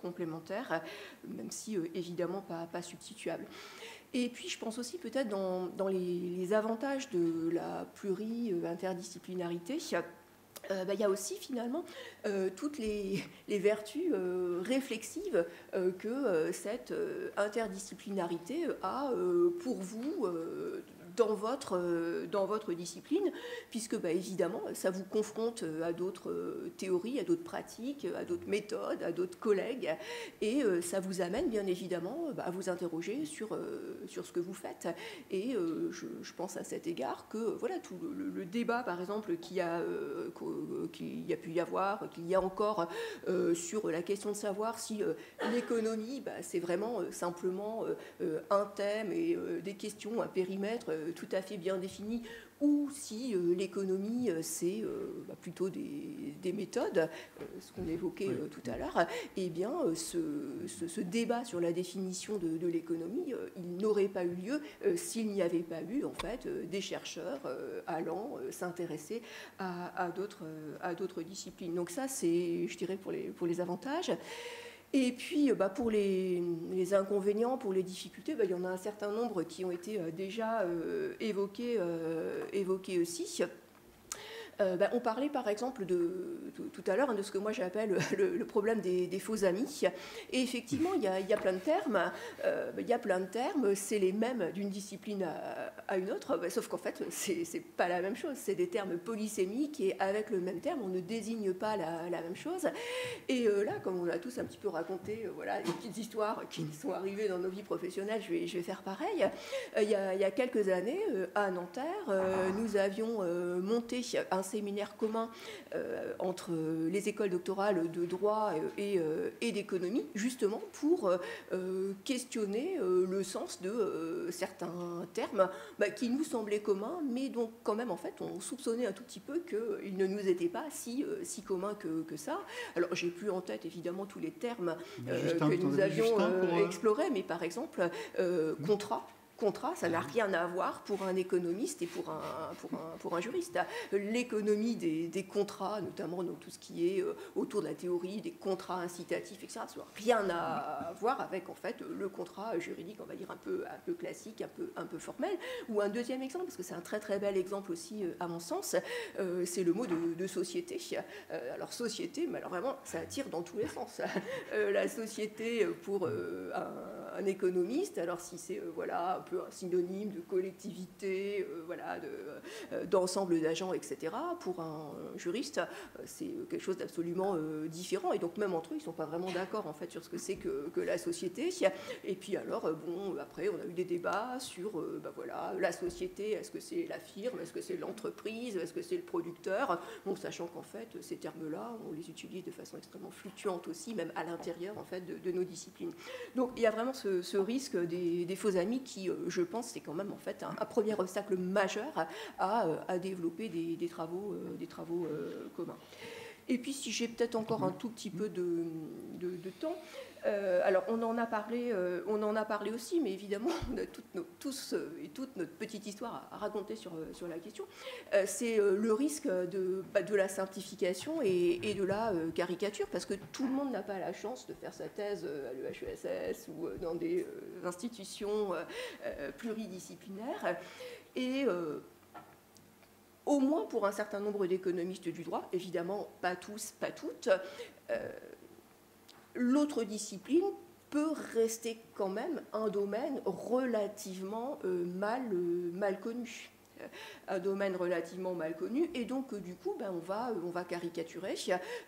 complémentaire, même si évidemment pas substituable. Et puis je pense aussi peut-être dans les avantages de la pluri-interdisciplinarité, il y a aussi finalement toutes les vertus réflexives que cette interdisciplinarité a pour vous dans votre discipline, puisque évidemment ça vous confronte à d'autres théories, à d'autres pratiques, à d'autres méthodes, à d'autres collègues, et ça vous amène bien évidemment à vous interroger sur ce que vous faites. Et je pense à cet égard que tout le débat par exemple qu'il y a pu y avoir, qu'il y a encore sur la question de savoir si l'économie c'est vraiment simplement un thème et des questions, un périmètre tout à fait bien défini, ou si l'économie c'est plutôt des méthodes, ce qu'on évoquait tout à l'heure, eh bien ce débat sur la définition de l'économie, il n'aurait pas eu lieu s'il n'y avait pas eu en fait des chercheurs allant s'intéresser à d'autres disciplines. Donc ça, c'est, je dirais, pour les avantages. Et puis, pour les inconvénients, pour les difficultés, il y en a un certain nombre qui ont été déjà évoqués aussi. On parlait par exemple tout à l'heure de ce que moi j'appelle le problème des faux amis. Et effectivement, il y a plein de termes. Il y a plein de termes, c'est les mêmes d'une discipline à une autre, sauf qu'en fait, c'est pas la même chose. C'est des termes polysémiques et avec le même terme, on ne désigne pas la même chose. Et là, comme on a tous un petit peu raconté voilà, des petites histoires qui nous sont arrivées dans nos vies professionnelles, je vais faire pareil. Il y a quelques années, à Nanterre, nous avions monté un séminaire commun entre les écoles doctorales de droit et d'économie, justement pour questionner le sens de certains termes qui nous semblaient communs, mais dont quand même en fait on soupçonnait un tout petit peu qu'ils ne nous étaient pas si communs que ça. Alors j'ai plus en tête évidemment tous les termes que nous avions explorés, mais par exemple contrat, ça n'a rien à voir pour un économiste et pour un juriste. L'économie des contrats, notamment donc tout ce qui est autour de la théorie des contrats incitatifs, etc., ça n'a rien à voir avec en fait le contrat juridique, on va dire un peu classique, un peu formel. Ou un deuxième exemple, parce que c'est un très très bel exemple aussi à mon sens, c'est le mot de société. Alors société, mais alors vraiment ça tire dans tous les sens. La société pour un économiste, alors si c'est voilà un peu un synonyme de collectivité, voilà, d'ensemble d'agents, etc. Pour un juriste, c'est quelque chose d'absolument différent. Et donc même entre eux, ils ne sont pas vraiment d'accord en fait sur ce que c'est que la société. Et puis alors, après, on a eu des débats sur voilà, la société, est-ce que c'est la firme, est-ce que c'est l'entreprise, est-ce que c'est le producteur, sachant qu'en fait, ces termes-là, on les utilise de façon extrêmement fluctuante aussi, même à l'intérieur en fait de nos disciplines. Donc il y a vraiment ce risque des faux amis qui, je pense, c'est quand même en fait un premier obstacle majeur à développer des travaux communs. Et puis si j'ai peut-être encore un tout petit peu de temps, alors on en a parlé aussi, mais évidemment on a tous et toute notre petite histoire à raconter sur la question. C'est le risque de la simplification et de la caricature, parce que tout le monde n'a pas la chance de faire sa thèse à l'EHESS ou dans des institutions pluridisciplinaires. Et au moins pour un certain nombre d'économistes du droit, évidemment pas tous, pas toutes, l'autre discipline peut rester quand même un domaine relativement mal connu. Un domaine relativement mal connu, et donc du coup on va caricaturer.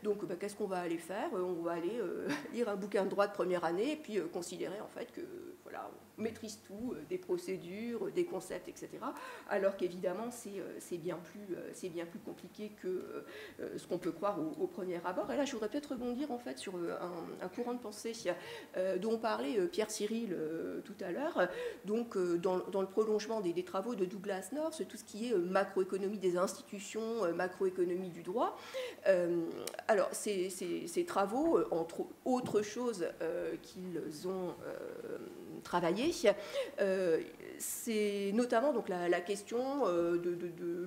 Donc qu'est-ce qu'on va aller faire? On va aller lire un bouquin de droit de première année et puis considérer en fait que voilà, on maîtrise tout, des procédures, des concepts, etc. Alors qu'évidemment c'est bien plus compliqué que ce qu'on peut croire au premier abord. Et là je voudrais peut-être rebondir en fait sur un courant de pensée dont parlait Pierre Cyril tout à l'heure. Donc dans le prolongement des travaux de Douglas North, tout ce qui est macroéconomie des institutions, macroéconomie du droit. Alors, ces travaux, entre autres choses qu'ils ont travaillé, c'est notamment donc, la question de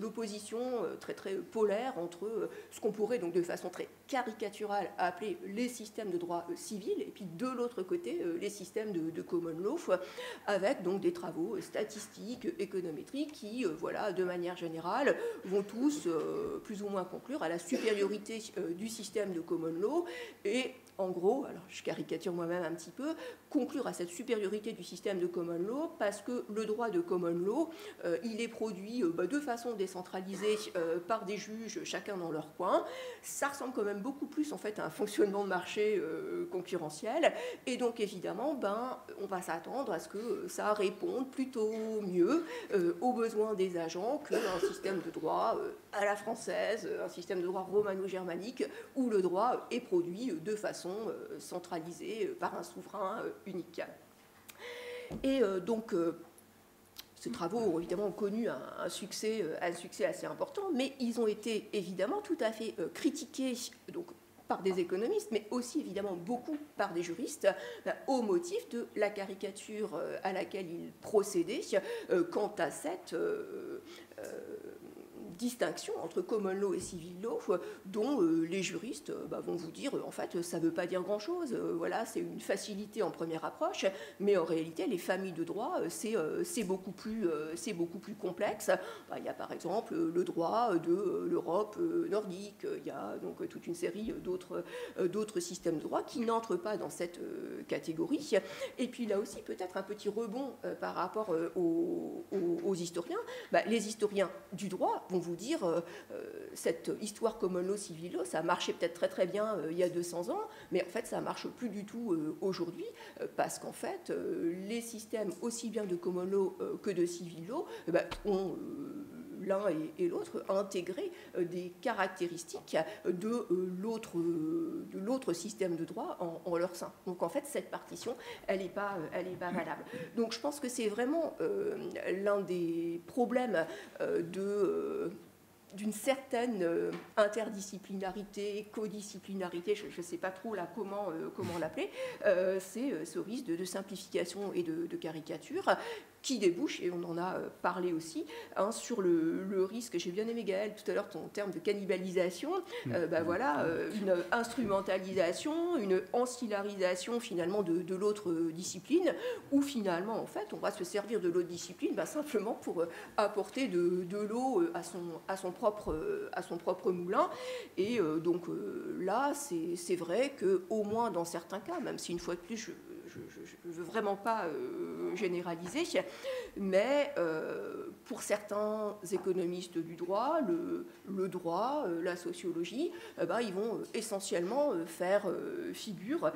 l'opposition très très polaire entre ce qu'on pourrait donc de façon très caricaturale appeler les systèmes de droit civil et puis de l'autre côté les systèmes de common law, avec donc des travaux statistiques, économétriques qui voilà, de manière générale vont tous plus ou moins conclure à la supériorité du système de common law et en gros, alors je caricature moi-même un petit peu, conclure à cette supériorité du système de common law parce que le droit de common law, il est produit de façon décentralisée par des juges, chacun dans leur coin. Ça ressemble quand même beaucoup plus en fait à un fonctionnement de marché concurrentiel. Et donc évidemment, on va s'attendre à ce que ça réponde plutôt mieux aux besoins des agents qu'un système de droit à la française, un système de droit romano-germanique où le droit est produit de façon centralisée par un souverain unique. Et donc, ces travaux ont évidemment connu un succès assez important, mais ils ont été évidemment tout à fait critiqués donc, par des économistes, mais aussi évidemment beaucoup par des juristes, au motif de la caricature à laquelle ils procédaient quant à cette distinction entre common law et civil law, dont les juristes vont vous dire, en fait, ça ne veut pas dire grand-chose. Voilà, c'est une facilité en première approche, mais en réalité, les familles de droit, c'est beaucoup plus complexe. Il y a par exemple le droit de l'Europe nordique, il y a donc toute une série d'autres systèmes de droit qui n'entrent pas dans cette catégorie. Et puis là aussi, peut-être un petit rebond par rapport aux historiens. Les historiens du droit vont vous dire cette histoire common law, civil law, ça marchait peut-être très très bien il y a 200 ans, mais en fait ça marche plus du tout aujourd'hui parce qu'en fait les systèmes aussi bien de common law que de civil law ont l'un et l'autre intégré des caractéristiques de l'autre système de droit en leur sein. Donc en fait cette partition elle n'est pas valable. Donc je pense que c'est vraiment l'un des problèmes d'une certaine interdisciplinarité, codisciplinarité, je ne sais pas trop là comment l'appeler, c'est ce risque de simplification et de caricature qui débouche, et on en a parlé aussi, sur le risque. J'ai bien aimé Gaël tout à l'heure ton terme de cannibalisation, voilà, une instrumentalisation, une ancillarisation finalement de l'autre discipline, où finalement en fait on va se servir de l'autre discipline simplement pour apporter de l'eau à son propre moulin. Et donc là c'est vrai qu'au moins dans certains cas, même si une fois de plus je ne veux vraiment pas généraliser, mais pour certains économistes du droit, le droit, la sociologie, ils vont essentiellement faire figure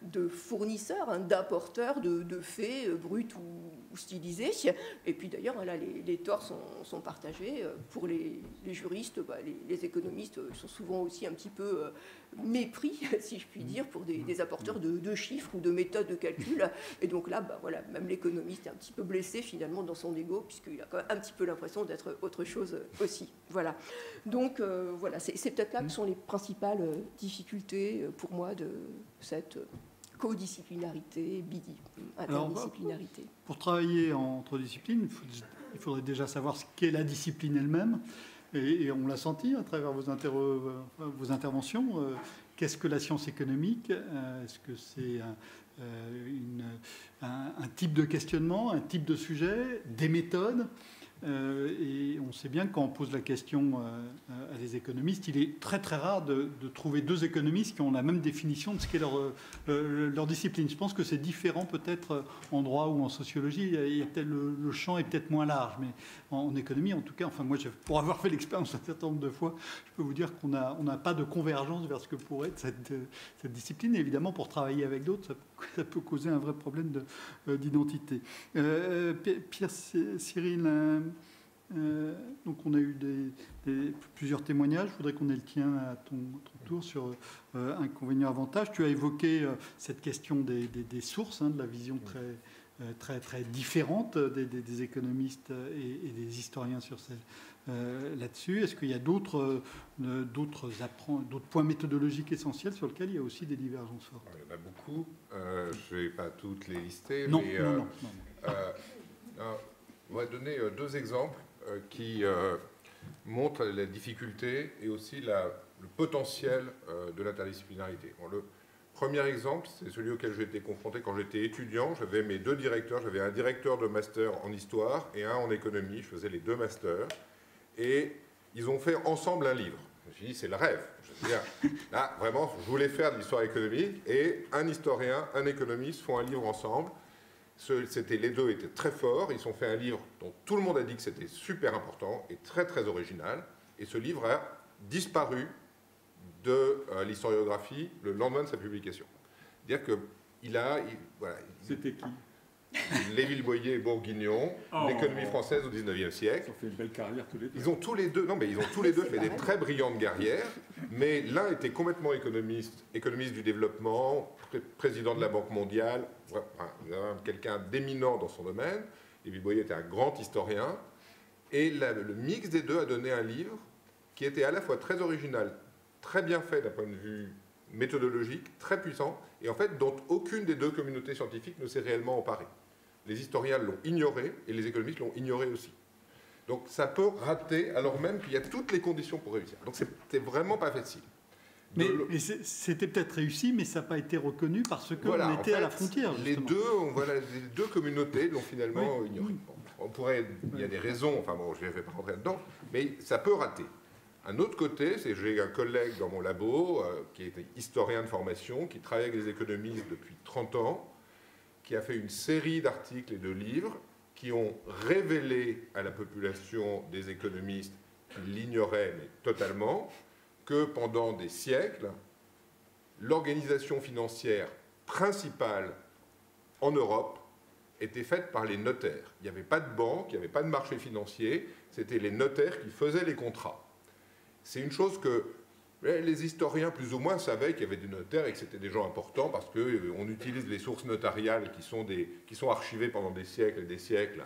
de fournisseurs, d'apporteurs de faits bruts ou stylisés. Et puis d'ailleurs, là, les torts sont partagés. Pour les juristes, les économistes sont souvent aussi un petit peu mépris, si je puis dire, pour des apporteurs de chiffres ou de méthodes de calcul. Et donc là, voilà, même l'économiste est un petit peu blessé finalement dans son ego, puisqu'il a quand même un petit peu l'impression d'être autre chose aussi. Voilà. Donc voilà, c'est peut-être là que sont les principales difficultés pour moi de cette codisciplinarité, interdisciplinarité. Alors, pour travailler entre disciplines, il faudrait déjà savoir ce qu'est la discipline elle-même. Et on l'a senti à travers vos interventions. Qu'est-ce que la science économique? Est-ce que c'est un type de questionnement, un type de sujet, des méthodes? Et on sait bien que quand on pose la question à des économistes, il est très très rare de trouver deux économistes qui ont la même définition de ce qu'est leur discipline. Je pense que c'est différent peut-être en droit ou en sociologie. Le champ est peut-être moins large, mais en économie, en tout cas, enfin moi, pour avoir fait l'expérience un certain nombre de fois, je peux vous dire qu'on n'a pas de convergence vers ce que pourrait être cette discipline. Et évidemment, pour travailler avec d'autres, ça peut causer un vrai problème d'identité. Pierre, Cyril, donc on a eu plusieurs témoignages. Je voudrais qu'on ait le tien à ton tour sur inconvénients-avantages. Tu as évoqué cette question des sources, de la vision très, très différente des économistes et des historiens sur là-dessus. Est-ce qu'il y a d'autres points méthodologiques essentiels sur lesquels il y a aussi des divergences fortes? Il y en a beaucoup. Je ne vais pas toutes les lister. Non, mais, non. On va donner deux exemples qui montrent la difficulté et aussi le potentiel de l'interdisciplinarité. Bon, le premier exemple, c'est celui auquel j'ai été confronté quand j'étais étudiant. J'avais mes deux directeurs. J'avais un directeur de master en histoire et un en économie. Je faisais les deux masters. Et ils ont fait ensemble un livre. Je me suis dit, c'est le rêve. Je veux dire, là, vraiment, je voulais faire de l'histoire économique. Et un historien, un économiste font un livre ensemble. Les deux étaient très forts. Ils ont fait un livre dont tout le monde a dit que c'était super important et très, très original. Et ce livre a disparu de l'historiographie le lendemain de sa publication. C'est-à-dire que voilà. C'était qui? Léville-Boyer et Bourguignon, l'économie française au XIXe siècle. Ils ont fait une belle carrière tous les deux. Ils ont tous les deux fait des très brillantes carrières, mais l'un était complètement économiste du développement, président de la Banque mondiale, quelqu'un d'éminent dans son domaine. Léville-Boyer était un grand historien, et le mix des deux a donné un livre qui était à la fois très original, très bien fait d'un point de vue méthodologique, très puissant, et en fait dont aucune des deux communautés scientifiques ne s'est réellement emparée. Les historiens l'ont ignoré et les économistes l'ont ignoré aussi. Donc ça peut rater alors même qu'il y a toutes les conditions pour réussir. Donc c'est vraiment pas facile. Mais c'était peut-être réussi, mais ça n'a pas été reconnu parce qu'on voilà, était à la frontière. Les deux communautés l'ont finalement ignoré. Bon, il y a des raisons, enfin bon, je ne vais pas rentrer dedans, mais ça peut rater. Un autre côté, c'est que j'ai un collègue dans mon labo qui est historien de formation, qui travaille avec les économistes depuis 30 ans, qui a fait une série d'articles et de livres qui ont révélé à la population des économistes qui l'ignoraient mais totalement, que pendant des siècles, l'organisation financière principale en Europe était faite par les notaires. Il n'y avait pas de banque, il n'y avait pas de marché financier, c'était les notaires qui faisaient les contrats. C'est une chose que les historiens, plus ou moins, savaient qu'il y avait des notaires et que c'était des gens importants parce qu'on utilise les sources notariales qui sont archivées pendant des siècles et des siècles,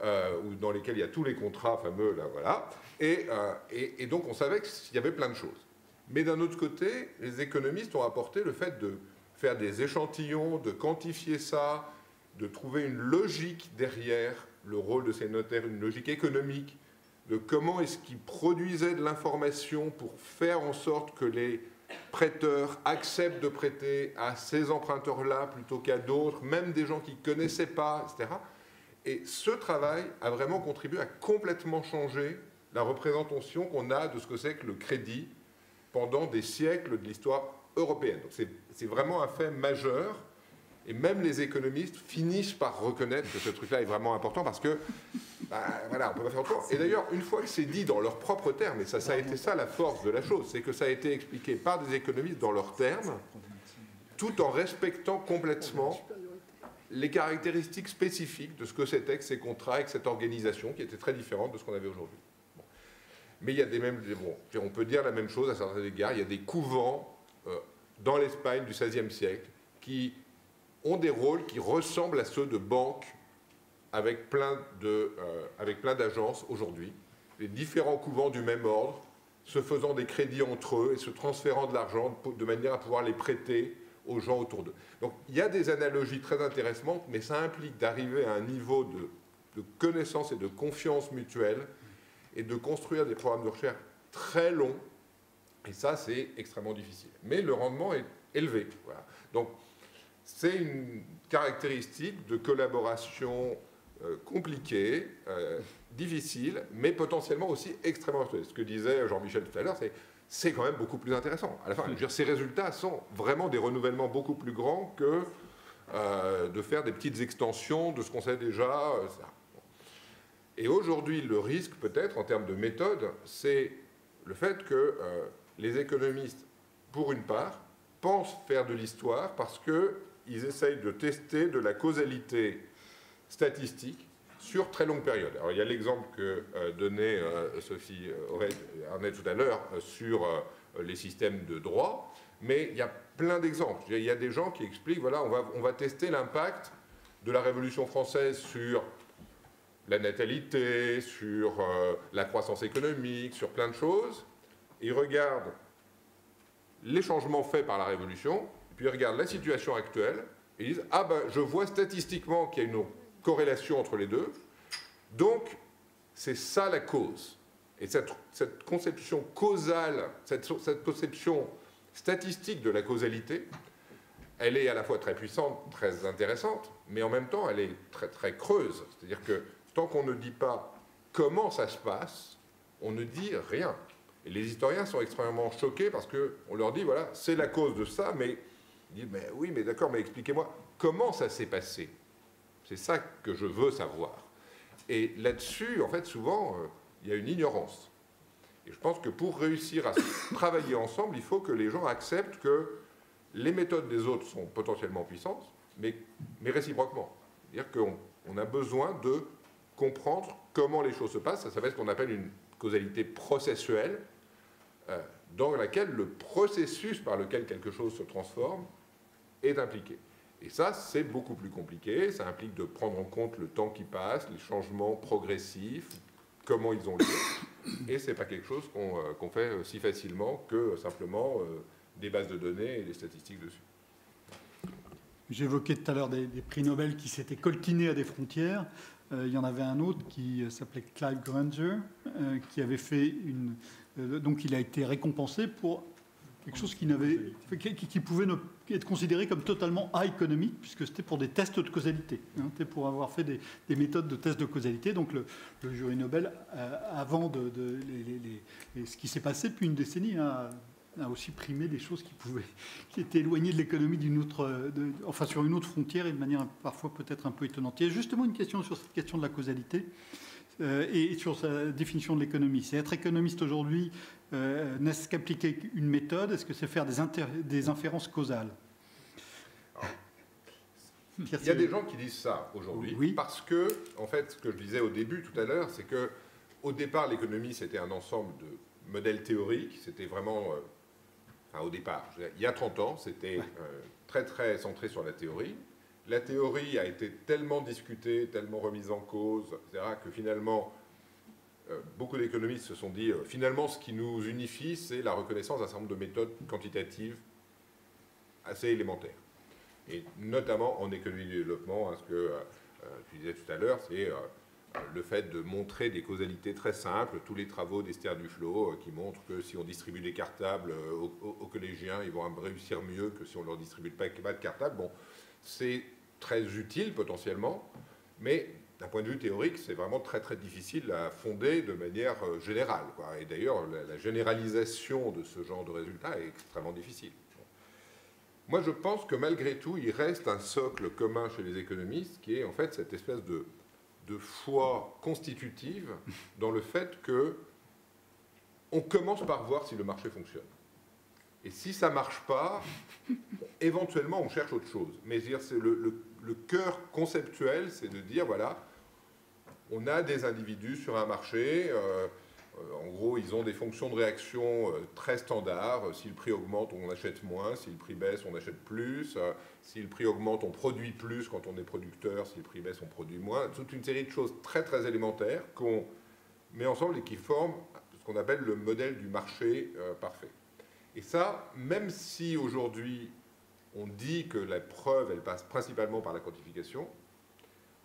ou dans lesquelles il y a tous les contrats fameux, là, voilà. Et donc on savait qu'il y avait plein de choses. Mais d'un autre côté, les économistes ont apporté le fait de faire des échantillons, de quantifier ça, de trouver une logique derrière le rôle de ces notaires, une logique économique, de comment est-ce qu'ils produisaient de l'information pour faire en sorte que les prêteurs acceptent de prêter à ces emprunteurs-là plutôt qu'à d'autres, même des gens qu'ils ne connaissaient pas, etc. Et ce travail a vraiment contribué à complètement changer la représentation qu'on a de ce que c'est que le crédit pendant des siècles de l'histoire européenne. Donc c'est vraiment un fait majeur. Et même les économistes finissent par reconnaître que ce truc-là est vraiment important parce que, voilà, on peut pas faire autrement. Et d'ailleurs, une fois que c'est dit dans leurs propres termes, et ça a été ça la force de la chose, c'est que ça a été expliqué par des économistes dans leurs termes, tout en respectant complètement les caractéristiques spécifiques de ce que c'était que ces contrats avec cette organisation qui était très différente de ce qu'on avait aujourd'hui. Bon. Mais il y a on peut dire la même chose à certains égards, il y a des couvents dans l'Espagne du XVIe siècle qui ont des rôles qui ressemblent à ceux de banques avec plein d'agences aujourd'hui, les différents couvents du même ordre, se faisant des crédits entre eux et se transférant de l'argent de manière à pouvoir les prêter aux gens autour d'eux. Donc il y a des analogies très intéressantes, mais ça implique d'arriver à un niveau de connaissance et de confiance mutuelle et de construire des programmes de recherche très longs, et ça c'est extrêmement difficile. Mais le rendement est élevé. Voilà. Donc c'est une caractéristique de collaboration compliquée, difficile, mais potentiellement aussi extrêmement intéressante. Ce que disait Jean-Michel tout à l'heure, c'est quand même beaucoup plus intéressant. À la fin, je veux dire, ces résultats sont vraiment des renouvellements beaucoup plus grands que de faire des petites extensions de ce qu'on sait déjà. Et aujourd'hui, le risque, peut-être, en termes de méthode, c'est le fait que les économistes, pour une part, pensent faire de l'histoire parce qu'ils essayent de tester de la causalité statistique sur très longue période. Alors, il y a l'exemple que donnait Sophie Arnett tout à l'heure sur les systèmes de droit, mais il y a plein d'exemples. Il y a des gens qui expliquent, voilà, on va tester l'impact de la Révolution française sur la natalité, sur la croissance économique, sur plein de choses. Ils regardent les changements faits par la Révolution, puis ils regardent la situation actuelle, et ils disent « Ah ben, je vois statistiquement qu'il y a une corrélation entre les deux, donc c'est ça la cause. » Et cette conception causale, cette conception statistique de la causalité, elle est à la fois très puissante, très intéressante, mais en même temps, elle est très, très creuse. C'est-à-dire que tant qu'on ne dit pas comment ça se passe, on ne dit rien. Et les historiens sont extrêmement choqués parce qu'on leur dit, voilà, c'est la cause de ça, mais ils disent, mais oui, mais d'accord, mais expliquez-moi, comment ça s'est passé? C'est ça que je veux savoir. Et là-dessus, en fait, souvent, il y a une ignorance. Et je pense que pour réussir à travailler ensemble, il faut que les gens acceptent que les méthodes des autres sont potentiellement puissantes, mais réciproquement. C'est-à-dire qu'on a besoin de comprendre comment les choses se passent. Ça s'appelle ce qu'on appelle une causalité processuelle, dans laquelle le processus par lequel quelque chose se transforme est impliqué. Et ça, c'est beaucoup plus compliqué. Ça implique de prendre en compte le temps qui passe, les changements progressifs, comment ils ont lieu. Et ce n'est pas quelque chose qu'on fait si facilement que simplement des bases de données et des statistiques dessus. J'évoquais tout à l'heure des prix Nobel qui s'étaient coltinés à des frontières. Il y en avait un autre qui s'appelait Clive Granger, qui avait fait donc il a été récompensé pour quelque chose qui pouvait être considéré comme totalement aéconomique, puisque c'était pour des tests de causalité. C'était pour avoir fait des méthodes de tests de causalité. Donc le jury Nobel, avant ce qui s'est passé depuis une décennie, a aussi primé des choses qui étaient éloignées de l'économie sur une autre frontière et de manière parfois peut-être un peu étonnante. Il y a justement une question sur cette question de la causalité et sur sa définition de l'économie. C'est être économiste aujourd'hui, n'est-ce qu'appliquer une méthode? Est-ce que c'est faire des inférences causales? Il y a des gens qui disent ça aujourd'hui, oui. Parce que, en fait, ce que je disais au début tout à l'heure, c'est que au départ, l'économie, c'était un ensemble de modèles théoriques. C'était vraiment, au départ, il y a 30 ans, c'était très, très centré sur la théorie. La théorie a été tellement discutée, tellement remise en cause, etc., que finalement, beaucoup d'économistes se sont dit, finalement, ce qui nous unifie, c'est la reconnaissance d'un certain nombre de méthodes quantitatives assez élémentaires. Et notamment en économie du développement, ce que tu disais tout à l'heure, c'est le fait de montrer des causalités très simples. Tous les travaux d'Esther Duflo qui montrent que si on distribue des cartables aux collégiens, ils vont réussir mieux que si on ne leur distribue pas de cartables. Bon, c'est très utile potentiellement, mais d'un point de vue théorique, c'est vraiment très très difficile à fonder de manière générale, quoi. Et d'ailleurs, la généralisation de ce genre de résultats est extrêmement difficile. Moi, je pense que malgré tout, il reste un socle commun chez les économistes qui est en fait cette espèce de foi constitutive dans le fait que on commence par voir si le marché fonctionne. Et si ça ne marche pas, éventuellement, on cherche autre chose. Mais c'est le cœur conceptuel, c'est de dire, voilà, on a des individus sur un marché, en gros, ils ont des fonctions de réaction très standards. Si le prix augmente, on achète moins. Si le prix baisse, on achète plus. Si le prix augmente, on produit plus quand on est producteur. Si le prix baisse, on produit moins. Toute une série de choses très, très élémentaires qu'on met ensemble et qui forment ce qu'on appelle le modèle du marché parfait. Et ça, même si aujourd'hui, on dit que la preuve, elle passe principalement par la quantification,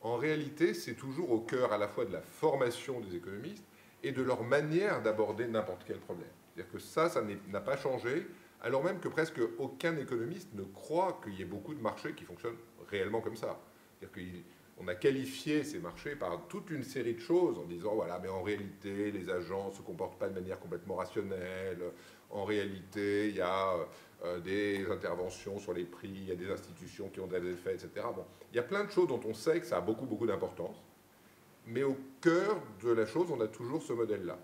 en réalité, c'est toujours au cœur à la fois de la formation des économistes et de leur manière d'aborder n'importe quel problème. C'est-à-dire que ça n'a pas changé, alors même que presque aucun économiste ne croit qu'il y ait beaucoup de marchés qui fonctionnent réellement comme ça. C'est-à-dire qu'on a qualifié ces marchés par toute une série de choses en disant, voilà, mais en réalité, les agents ne se comportent pas de manière complètement rationnelle, en réalité, il y a des interventions sur les prix, il y a des institutions qui ont des effets, etc. Bon, il y a plein de choses dont on sait que ça a beaucoup, beaucoup d'importance. Mais au cœur de la chose, on a toujours ce modèle-là.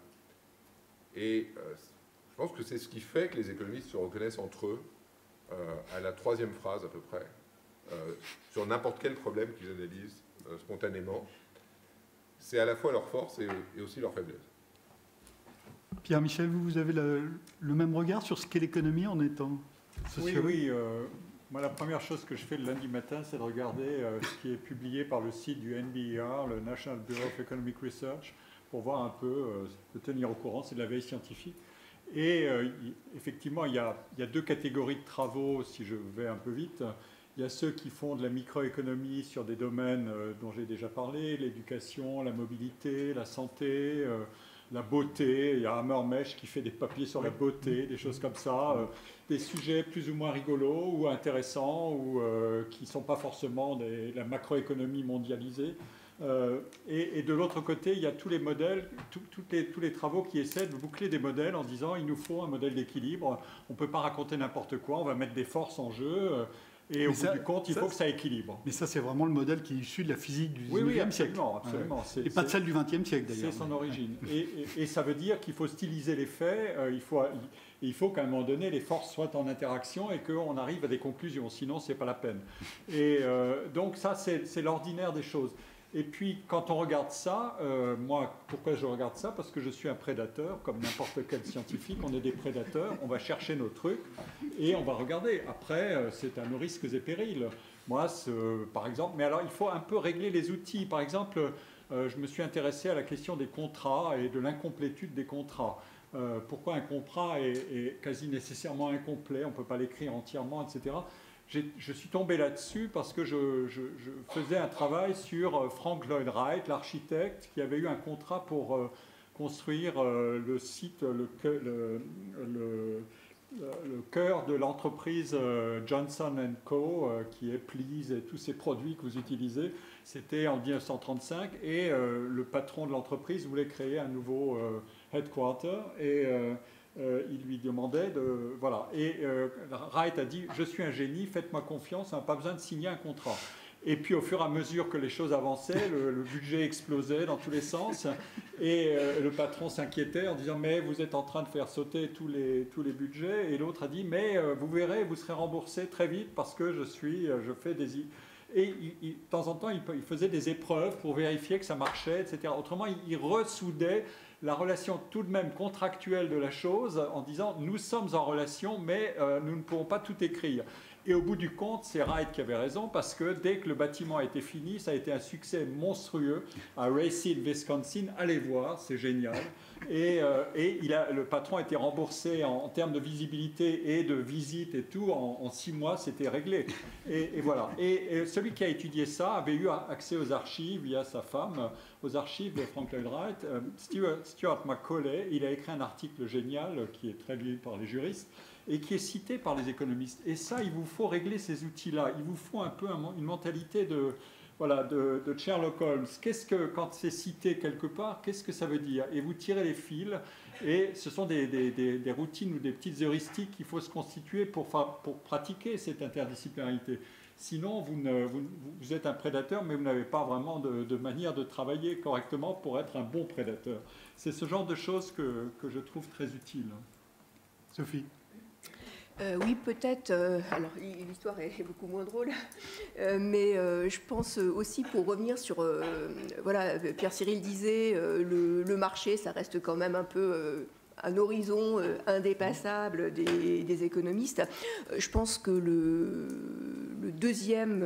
Et je pense que c'est ce qui fait que les économistes se reconnaissent entre eux, à la troisième phrase à peu près, sur n'importe quel problème qu'ils analysent spontanément. C'est à la fois leur force et aussi leur faiblesse. Pierre-Michel, vous avez le même regard sur ce qu'est l'économie en étant sociologue? Oui. Moi, la première chose que je fais le lundi matin, c'est de regarder ce qui est publié par le site du NBER, le National Bureau of Economic Research, pour voir un peu, se tenir au courant, c'est de la veille scientifique. Et effectivement, il y a deux catégories de travaux, si je vais un peu vite. Il y a ceux qui font de la microéconomie sur des domaines dont j'ai déjà parlé, l'éducation, la mobilité, la santé, la beauté. Il y a Hammermesh qui fait des papiers sur la beauté, des choses comme ça. Des sujets plus ou moins rigolos ou intéressants ou qui ne sont pas forcément la macroéconomie mondialisée. Et de l'autre côté, il y a tous les modèles, tous les travaux qui essaient de boucler des modèles en disant il nous faut un modèle d'équilibre, on ne peut pas raconter n'importe quoi, on va mettre des forces en jeu. Et au bout du compte, il faut que ça équilibre. Mais ça, c'est vraiment le modèle qui est issu de la physique du 19e siècle. Absolument. Et pas de celle du 20e siècle, d'ailleurs. C'est son origine. Et ça veut dire qu'il faut styliser les faits, il faut qu'à un moment donné, les forces soient en interaction et qu'on arrive à des conclusions. Sinon, ce n'est pas la peine. Et donc ça, c'est l'ordinaire des choses. Et puis, quand on regarde ça, moi, pourquoi je regarde ça? Parce que je suis un prédateur, comme n'importe quel scientifique, on est des prédateurs, on va chercher nos trucs et on va regarder. Après, c'est à nos risques et périls. Moi, par exemple, mais alors, il faut un peu régler les outils. Par exemple, je me suis intéressé à la question des contrats et de l'incomplétude des contrats. Pourquoi un contrat est quasi nécessairement incomplet, on ne peut pas l'écrire entièrement, etc. je suis tombé là-dessus parce que je faisais un travail sur Frank Lloyd Wright, l'architecte, qui avait eu un contrat pour construire le site, le cœur de l'entreprise Johnson & Co, qui est Please et tous ces produits que vous utilisez. C'était en 1935 et le patron de l'entreprise voulait créer un nouveau headquarter et il lui demandait de... Voilà. Et Wright a dit « Je suis un génie, faites-moi confiance, on n'a pas besoin de signer un contrat ». Et puis au fur et à mesure que les choses avançaient, le budget explosait dans tous les sens et le patron s'inquiétait en disant « Mais vous êtes en train de faire sauter tous les budgets ». Et l'autre a dit « Mais vous verrez, vous serez remboursé très vite parce que je fais des... » Et de temps en temps, il faisait des épreuves pour vérifier que ça marchait, etc. Autrement, il ressoudait la relation tout de même contractuelle de la chose en disant « Nous sommes en relation, mais nous ne pourrons pas tout écrire ». Et au bout du compte, c'est Wright qui avait raison parce que dès que le bâtiment a été fini, ça a été un succès monstrueux à Rayseed, Wisconsin. Allez voir, c'est génial. Et le patron a été remboursé en termes de visibilité et de visite et tout. En 6 mois, c'était réglé. Et voilà. Et celui qui a étudié ça avait eu accès aux archives via sa femme, aux archives de Frank Lloyd Wright. Stuart Macaulay, il a écrit un article génial qui est très lu par les juristes et qui est cité par les économistes. Et ça, il vous faut régler ces outils-là. Il vous faut un peu une mentalité de Sherlock Holmes. Quand c'est cité quelque part, qu'est-ce que ça veut dire? Et vous tirez les fils, et ce sont des routines ou des petites heuristiques qu'il faut se constituer pour pratiquer cette interdisciplinarité. Sinon, vous êtes un prédateur, mais vous n'avez pas vraiment de manière de travailler correctement pour être un bon prédateur. C'est ce genre de choses que je trouve très utile. Sophie. Oui, peut-être. Alors, l'histoire est beaucoup moins drôle, mais je pense aussi, pour revenir sur, voilà, Pierre Cyril disait, le marché, ça reste quand même un peu un horizon indépassable des économistes. Je pense que le deuxième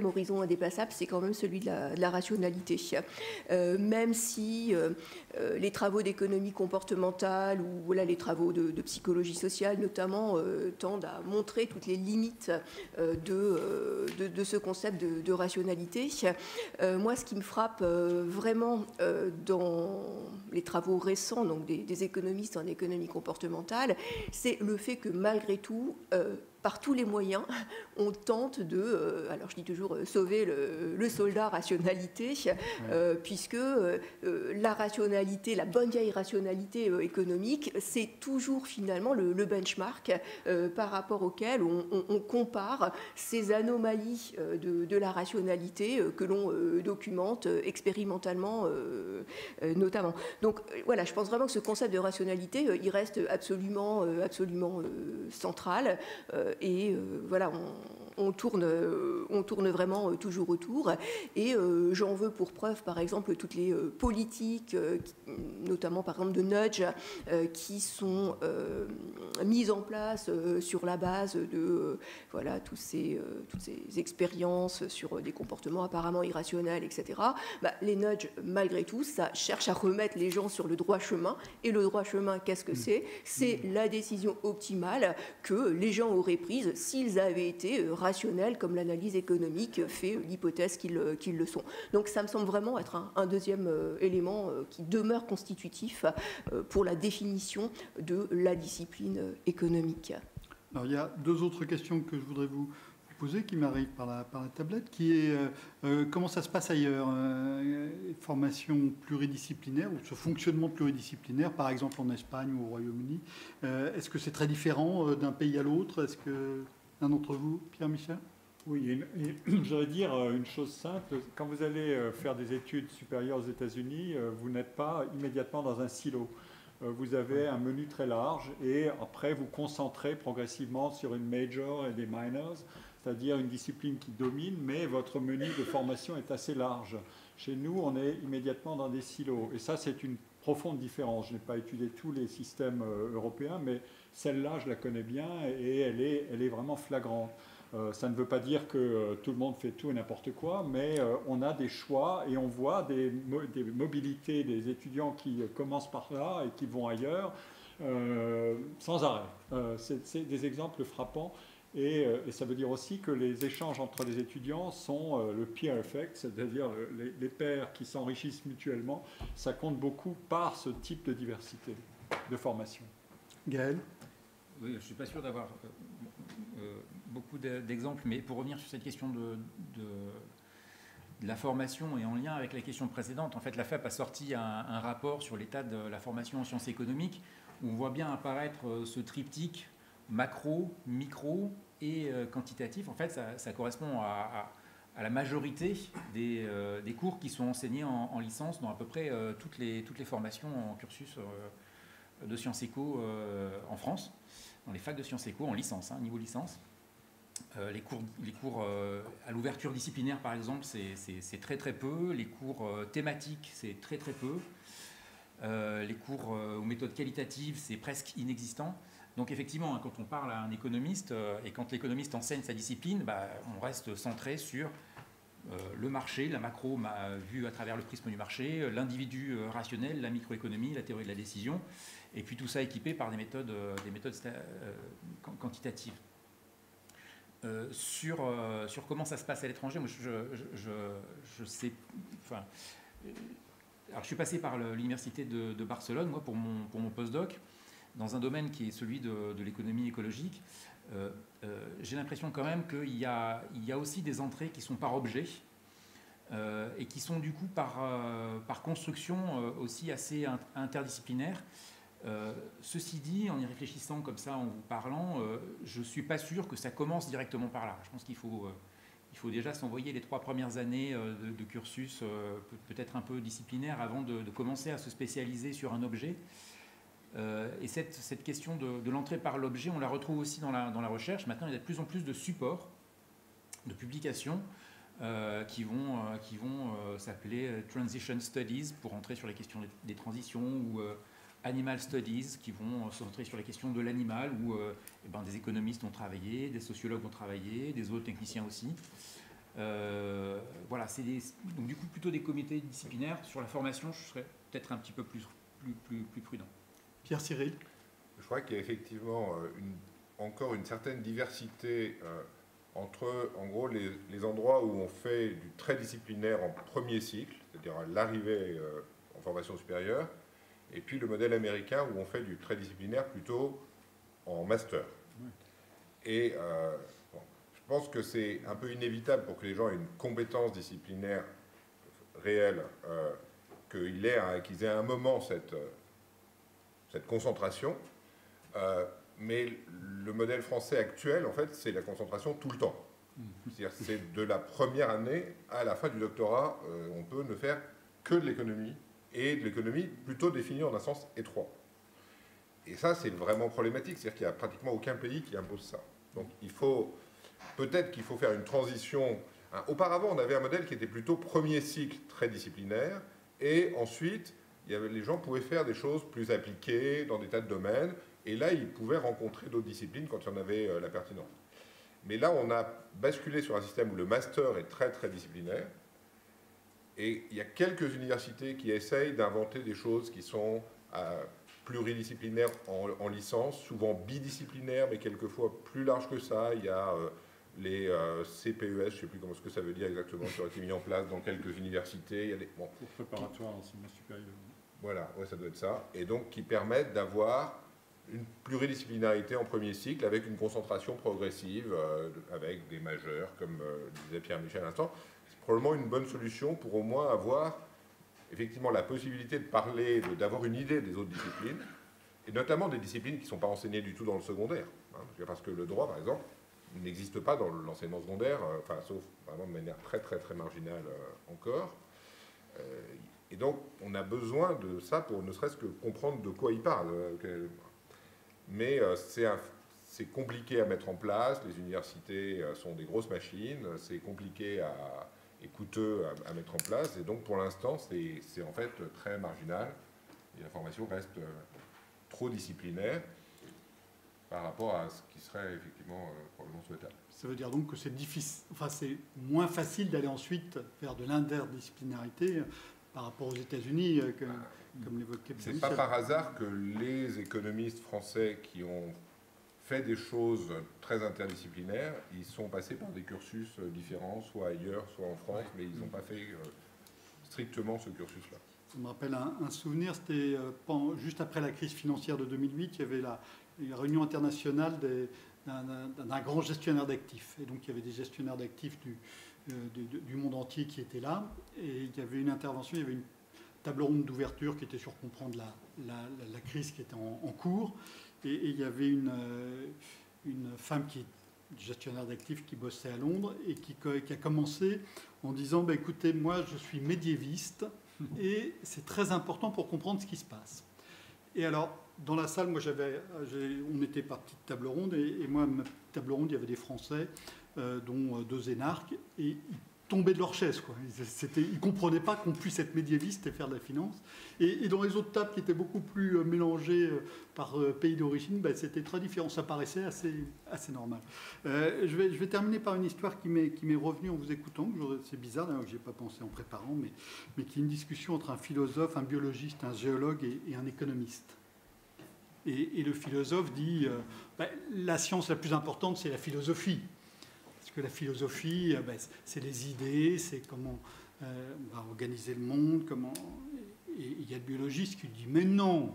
horizon indépassable, c'est quand même celui de la rationalité. Même si les travaux d'économie comportementale ou voilà, les travaux de psychologie sociale notamment tendent à montrer toutes les limites de ce concept de rationalité. Moi, ce qui me frappe vraiment dans les travaux récents, donc des économistes en économie comportementale, c'est le fait que malgré tout, par tous les moyens, on tente de, alors je dis toujours, sauver le soldat rationalité, puisque la rationalité, la bonne vieille rationalité économique, c'est toujours finalement le benchmark par rapport auquel on compare ces anomalies de la rationalité que l'on documente expérimentalement notamment. Donc voilà, je pense vraiment que ce concept de rationalité, il reste absolument central. Et voilà, on tourne vraiment toujours autour. Et j'en veux pour preuve, par exemple, toutes les politiques, notamment par exemple de nudge, qui sont mises en place sur la base de voilà, toutes ces expériences sur des comportements apparemment irrationnels, etc. Les nudges, malgré tout, ça cherche à remettre les gens sur le droit chemin. Et le droit chemin, qu'est-ce que c'est? C'est la décision optimale que les gens auraient prise s'ils avaient été rationnels, comme l'analyse économique fait l'hypothèse qu'ils le sont. Donc ça me semble vraiment être un deuxième élément qui demeure constitutif pour la définition de la discipline économique. Alors, il y a 2 autres questions que je voudrais vous poser qui m'arrivent par la tablette, qui est comment ça se passe ailleurs, formation pluridisciplinaire ou ce fonctionnement pluridisciplinaire, par exemple en Espagne ou au Royaume-Uni. Est-ce que c'est très différent d'un pays à l'autre? Est-ce que l'un d'entre vous, Pierre-Michel? Oui, j'allais dire une chose simple. Quand vous allez faire des études supérieures aux États-Unis, vous n'êtes pas immédiatement dans un silo. Vous avez un menu très large et après vous concentrez progressivement sur une major et des minors, c'est-à-dire une discipline qui domine, mais votre menu de formation est assez large. Chez nous, on est immédiatement dans des silos. Et ça, c'est une profonde différence. Je n'ai pas étudié tous les systèmes européens, mais celle-là, je la connais bien et elle est vraiment flagrante. Ça ne veut pas dire que tout le monde fait tout et n'importe quoi, mais on a des choix et on voit des mobilités des étudiants qui commencent par là et qui vont ailleurs sans arrêt. C'est des exemples frappants. Et ça veut dire aussi que les échanges entre les étudiants sont le peer effect, c'est-à-dire les pairs qui s'enrichissent mutuellement. Ça compte beaucoup par ce type de diversité de formation. Gaël? Oui, je ne suis pas sûr d'avoir beaucoup d'exemples, mais pour revenir sur cette question de la formation et en lien avec la question précédente, en fait, la FEP a sorti un rapport sur l'état de la formation en sciences économiques où on voit bien apparaître ce triptyque macro, micro et quantitatif. En fait, ça correspond à la majorité des cours qui sont enseignés en licence dans à peu près toutes les formations en cursus de Sciences Éco en France, dans les facs de Sciences Éco en licence, niveau licence. Les cours à l'ouverture disciplinaire, par exemple, c'est très très peu. Les cours thématiques, c'est très très peu. Les cours aux méthodes qualitatives, c'est presque inexistant. Donc effectivement, quand on parle à un économiste et quand l'économiste enseigne sa discipline, on reste centré sur le marché, la macro vue à travers le prisme du marché, l'individu rationnel, la microéconomie, la théorie de la décision, et puis tout ça équipé par des méthodes quantitatives. Sur comment ça se passe à l'étranger, moi je sais, enfin, alors je suis passé par l'université de Barcelone, moi, pour mon postdoc, dans un domaine qui est celui de l'économie écologique. J'ai l'impression quand même qu'il y a aussi des entrées qui sont par objet et qui sont du coup par construction aussi assez interdisciplinaires. Ceci dit, en y réfléchissant comme ça, en vous parlant, je ne suis pas sûr que ça commence directement par là. Je pense qu'il faut déjà s'envoyer les 3 premières années de cursus peut-être un peu disciplinaire avant de commencer à se spécialiser sur un objet. Et cette question de l'entrée par l'objet, on la retrouve aussi dans la recherche. Maintenant, il y a de plus en plus de supports, de publications qui vont s'appeler Transition Studies pour entrer sur les questions des transitions ou Animal Studies qui vont se centrer sur les questions de l'animal où des économistes ont travaillé, des sociologues ont travaillé, des autres techniciens aussi. Voilà, donc du coup plutôt des comités disciplinaires. Sur la formation, je serais peut-être un petit peu plus prudent. Pierre Cyril? Je crois qu'il y a effectivement encore une certaine diversité entre, en gros, les endroits où on fait du très disciplinaire en premier cycle, c'est-à-dire à l'arrivée en formation supérieure, et puis le modèle américain où on fait du très disciplinaire plutôt en master. Et je pense que c'est un peu inévitable pour que les gens aient une compétence disciplinaire réelle, qu'ils aient à un moment cette concentration. Mais le modèle français actuel, en fait, c'est la concentration tout le temps. C'est-à-dire c'est de la première année à la fin du doctorat, on peut ne faire que de l'économie, et de l'économie plutôt définie en un sens étroit. Et ça, c'est vraiment problématique, c'est-à-dire qu'il n'y a pratiquement aucun pays qui impose ça. Donc peut-être qu'il faut faire une transition. Auparavant, on avait un modèle qui était plutôt premier cycle très disciplinaire, et ensuite, les gens pouvaient faire des choses plus appliquées dans des tas de domaines, et là, ils pouvaient rencontrer d'autres disciplines quand il y en avait la pertinence. Mais là, on a basculé sur un système où le master est très, très disciplinaire, et il y a quelques universités qui essayent d'inventer des choses qui sont pluridisciplinaires en licence, souvent bidisciplinaires, mais quelquefois plus larges que ça. Il y a les CPES, je ne sais plus ce que ça veut dire exactement, qui ont été mis en place dans quelques universités. Il y a pour préparatoire à l'enseignement supérieur. Voilà, ouais, ça doit être ça. Et donc qui permettent d'avoir une pluridisciplinarité en premier cycle avec une concentration progressive, avec des majeurs, comme disait Pierre-Michel à l'instant. C'est probablement une bonne solution pour au moins avoir effectivement la possibilité de parler, d'avoir une idée des autres disciplines, et notamment des disciplines qui ne sont pas enseignées du tout dans le secondaire. Parce que le droit, par exemple, n'existe pas dans l'enseignement secondaire, sauf vraiment de manière très très très marginale encore. Et donc, on a besoin de ça pour ne serait-ce que comprendre de quoi il parle. Mais c'est compliqué à mettre en place, les universités sont des grosses machines, c'est compliqué et coûteux à mettre en place, et donc pour l'instant, c'est en fait très marginal, et la formation reste trop disciplinaire par rapport à ce qui serait effectivement probablement souhaitable. Ça veut dire donc que c'est difficile, c'est moins facile d'aller ensuite vers de l'interdisciplinarité par rapport aux États-Unis, comme l'évoquait C'est pas par hasard que les économistes français qui ont fait des choses très interdisciplinaires. Ils sont passés par des cursus différents, soit ailleurs, soit en France, mais ils n'ont pas fait strictement ce cursus-là. Ça me rappelle un souvenir, c'était juste après la crise financière de 2008, il y avait la réunion internationale d'un grand gestionnaire d'actifs. Et donc il y avait des gestionnaires d'actifs du monde entier qui étaient là. Et il y avait une intervention, il y avait une table ronde d'ouverture qui était sur comprendre la crise qui était en cours. Et il y avait une femme gestionnaire d'actifs qui bossait à Londres et qui a commencé en disant écoutez, moi je suis médiéviste et c'est très important pour comprendre ce qui se passe. Et alors, dans la salle, moi on était par petite table ronde et moi, ma table ronde, il y avait des Français, dont 2 énarques, et ils tombaient de leur chaise, quoi. Ils ne comprenaient pas qu'on puisse être médiéviste et faire de la finance. Et dans les autres tables qui étaient beaucoup plus mélangées par pays d'origine, c'était très différent. Ça paraissait assez normal. Je vais terminer par une histoire qui m'est revenue en vous écoutant. C'est bizarre, d'ailleurs, que je n'y ai pas pensé en préparant, mais qui est une discussion entre un philosophe, un biologiste, un géologue et un économiste. Et le philosophe dit la science la plus importante, c'est la philosophie. Parce que la philosophie, c'est les idées, c'est comment on va organiser le monde, Et il y a le biologiste qui dit mais non,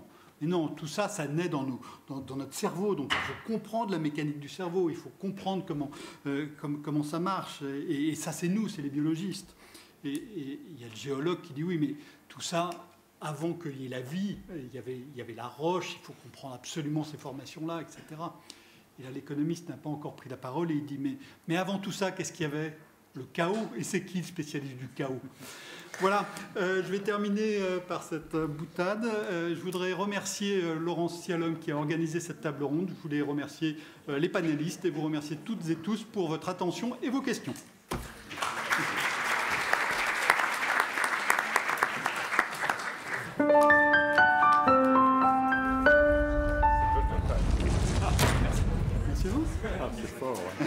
tout ça, ça naît dans notre cerveau. Donc il faut comprendre la mécanique du cerveau, il faut comprendre comment ça marche. Et ça, c'est nous, c'est les biologistes. Et il y a le géologue qui dit oui, mais tout ça, avant qu'il y ait la vie, il y avait la roche, il faut comprendre absolument ces formations-là, etc. Et là, l'économiste n'a pas encore pris la parole et il dit mais avant tout ça, qu'est-ce qu'il y avait? Le chaos. Et c'est qui le spécialiste du chaos? Voilà, je vais terminer par cette boutade. Je voudrais remercier Laurence Cialhomme qui a organisé cette table ronde. Je voulais remercier les panélistes et vous remercier toutes et tous pour votre attention et vos questions. Merci. Ah, c'est fort, ouais.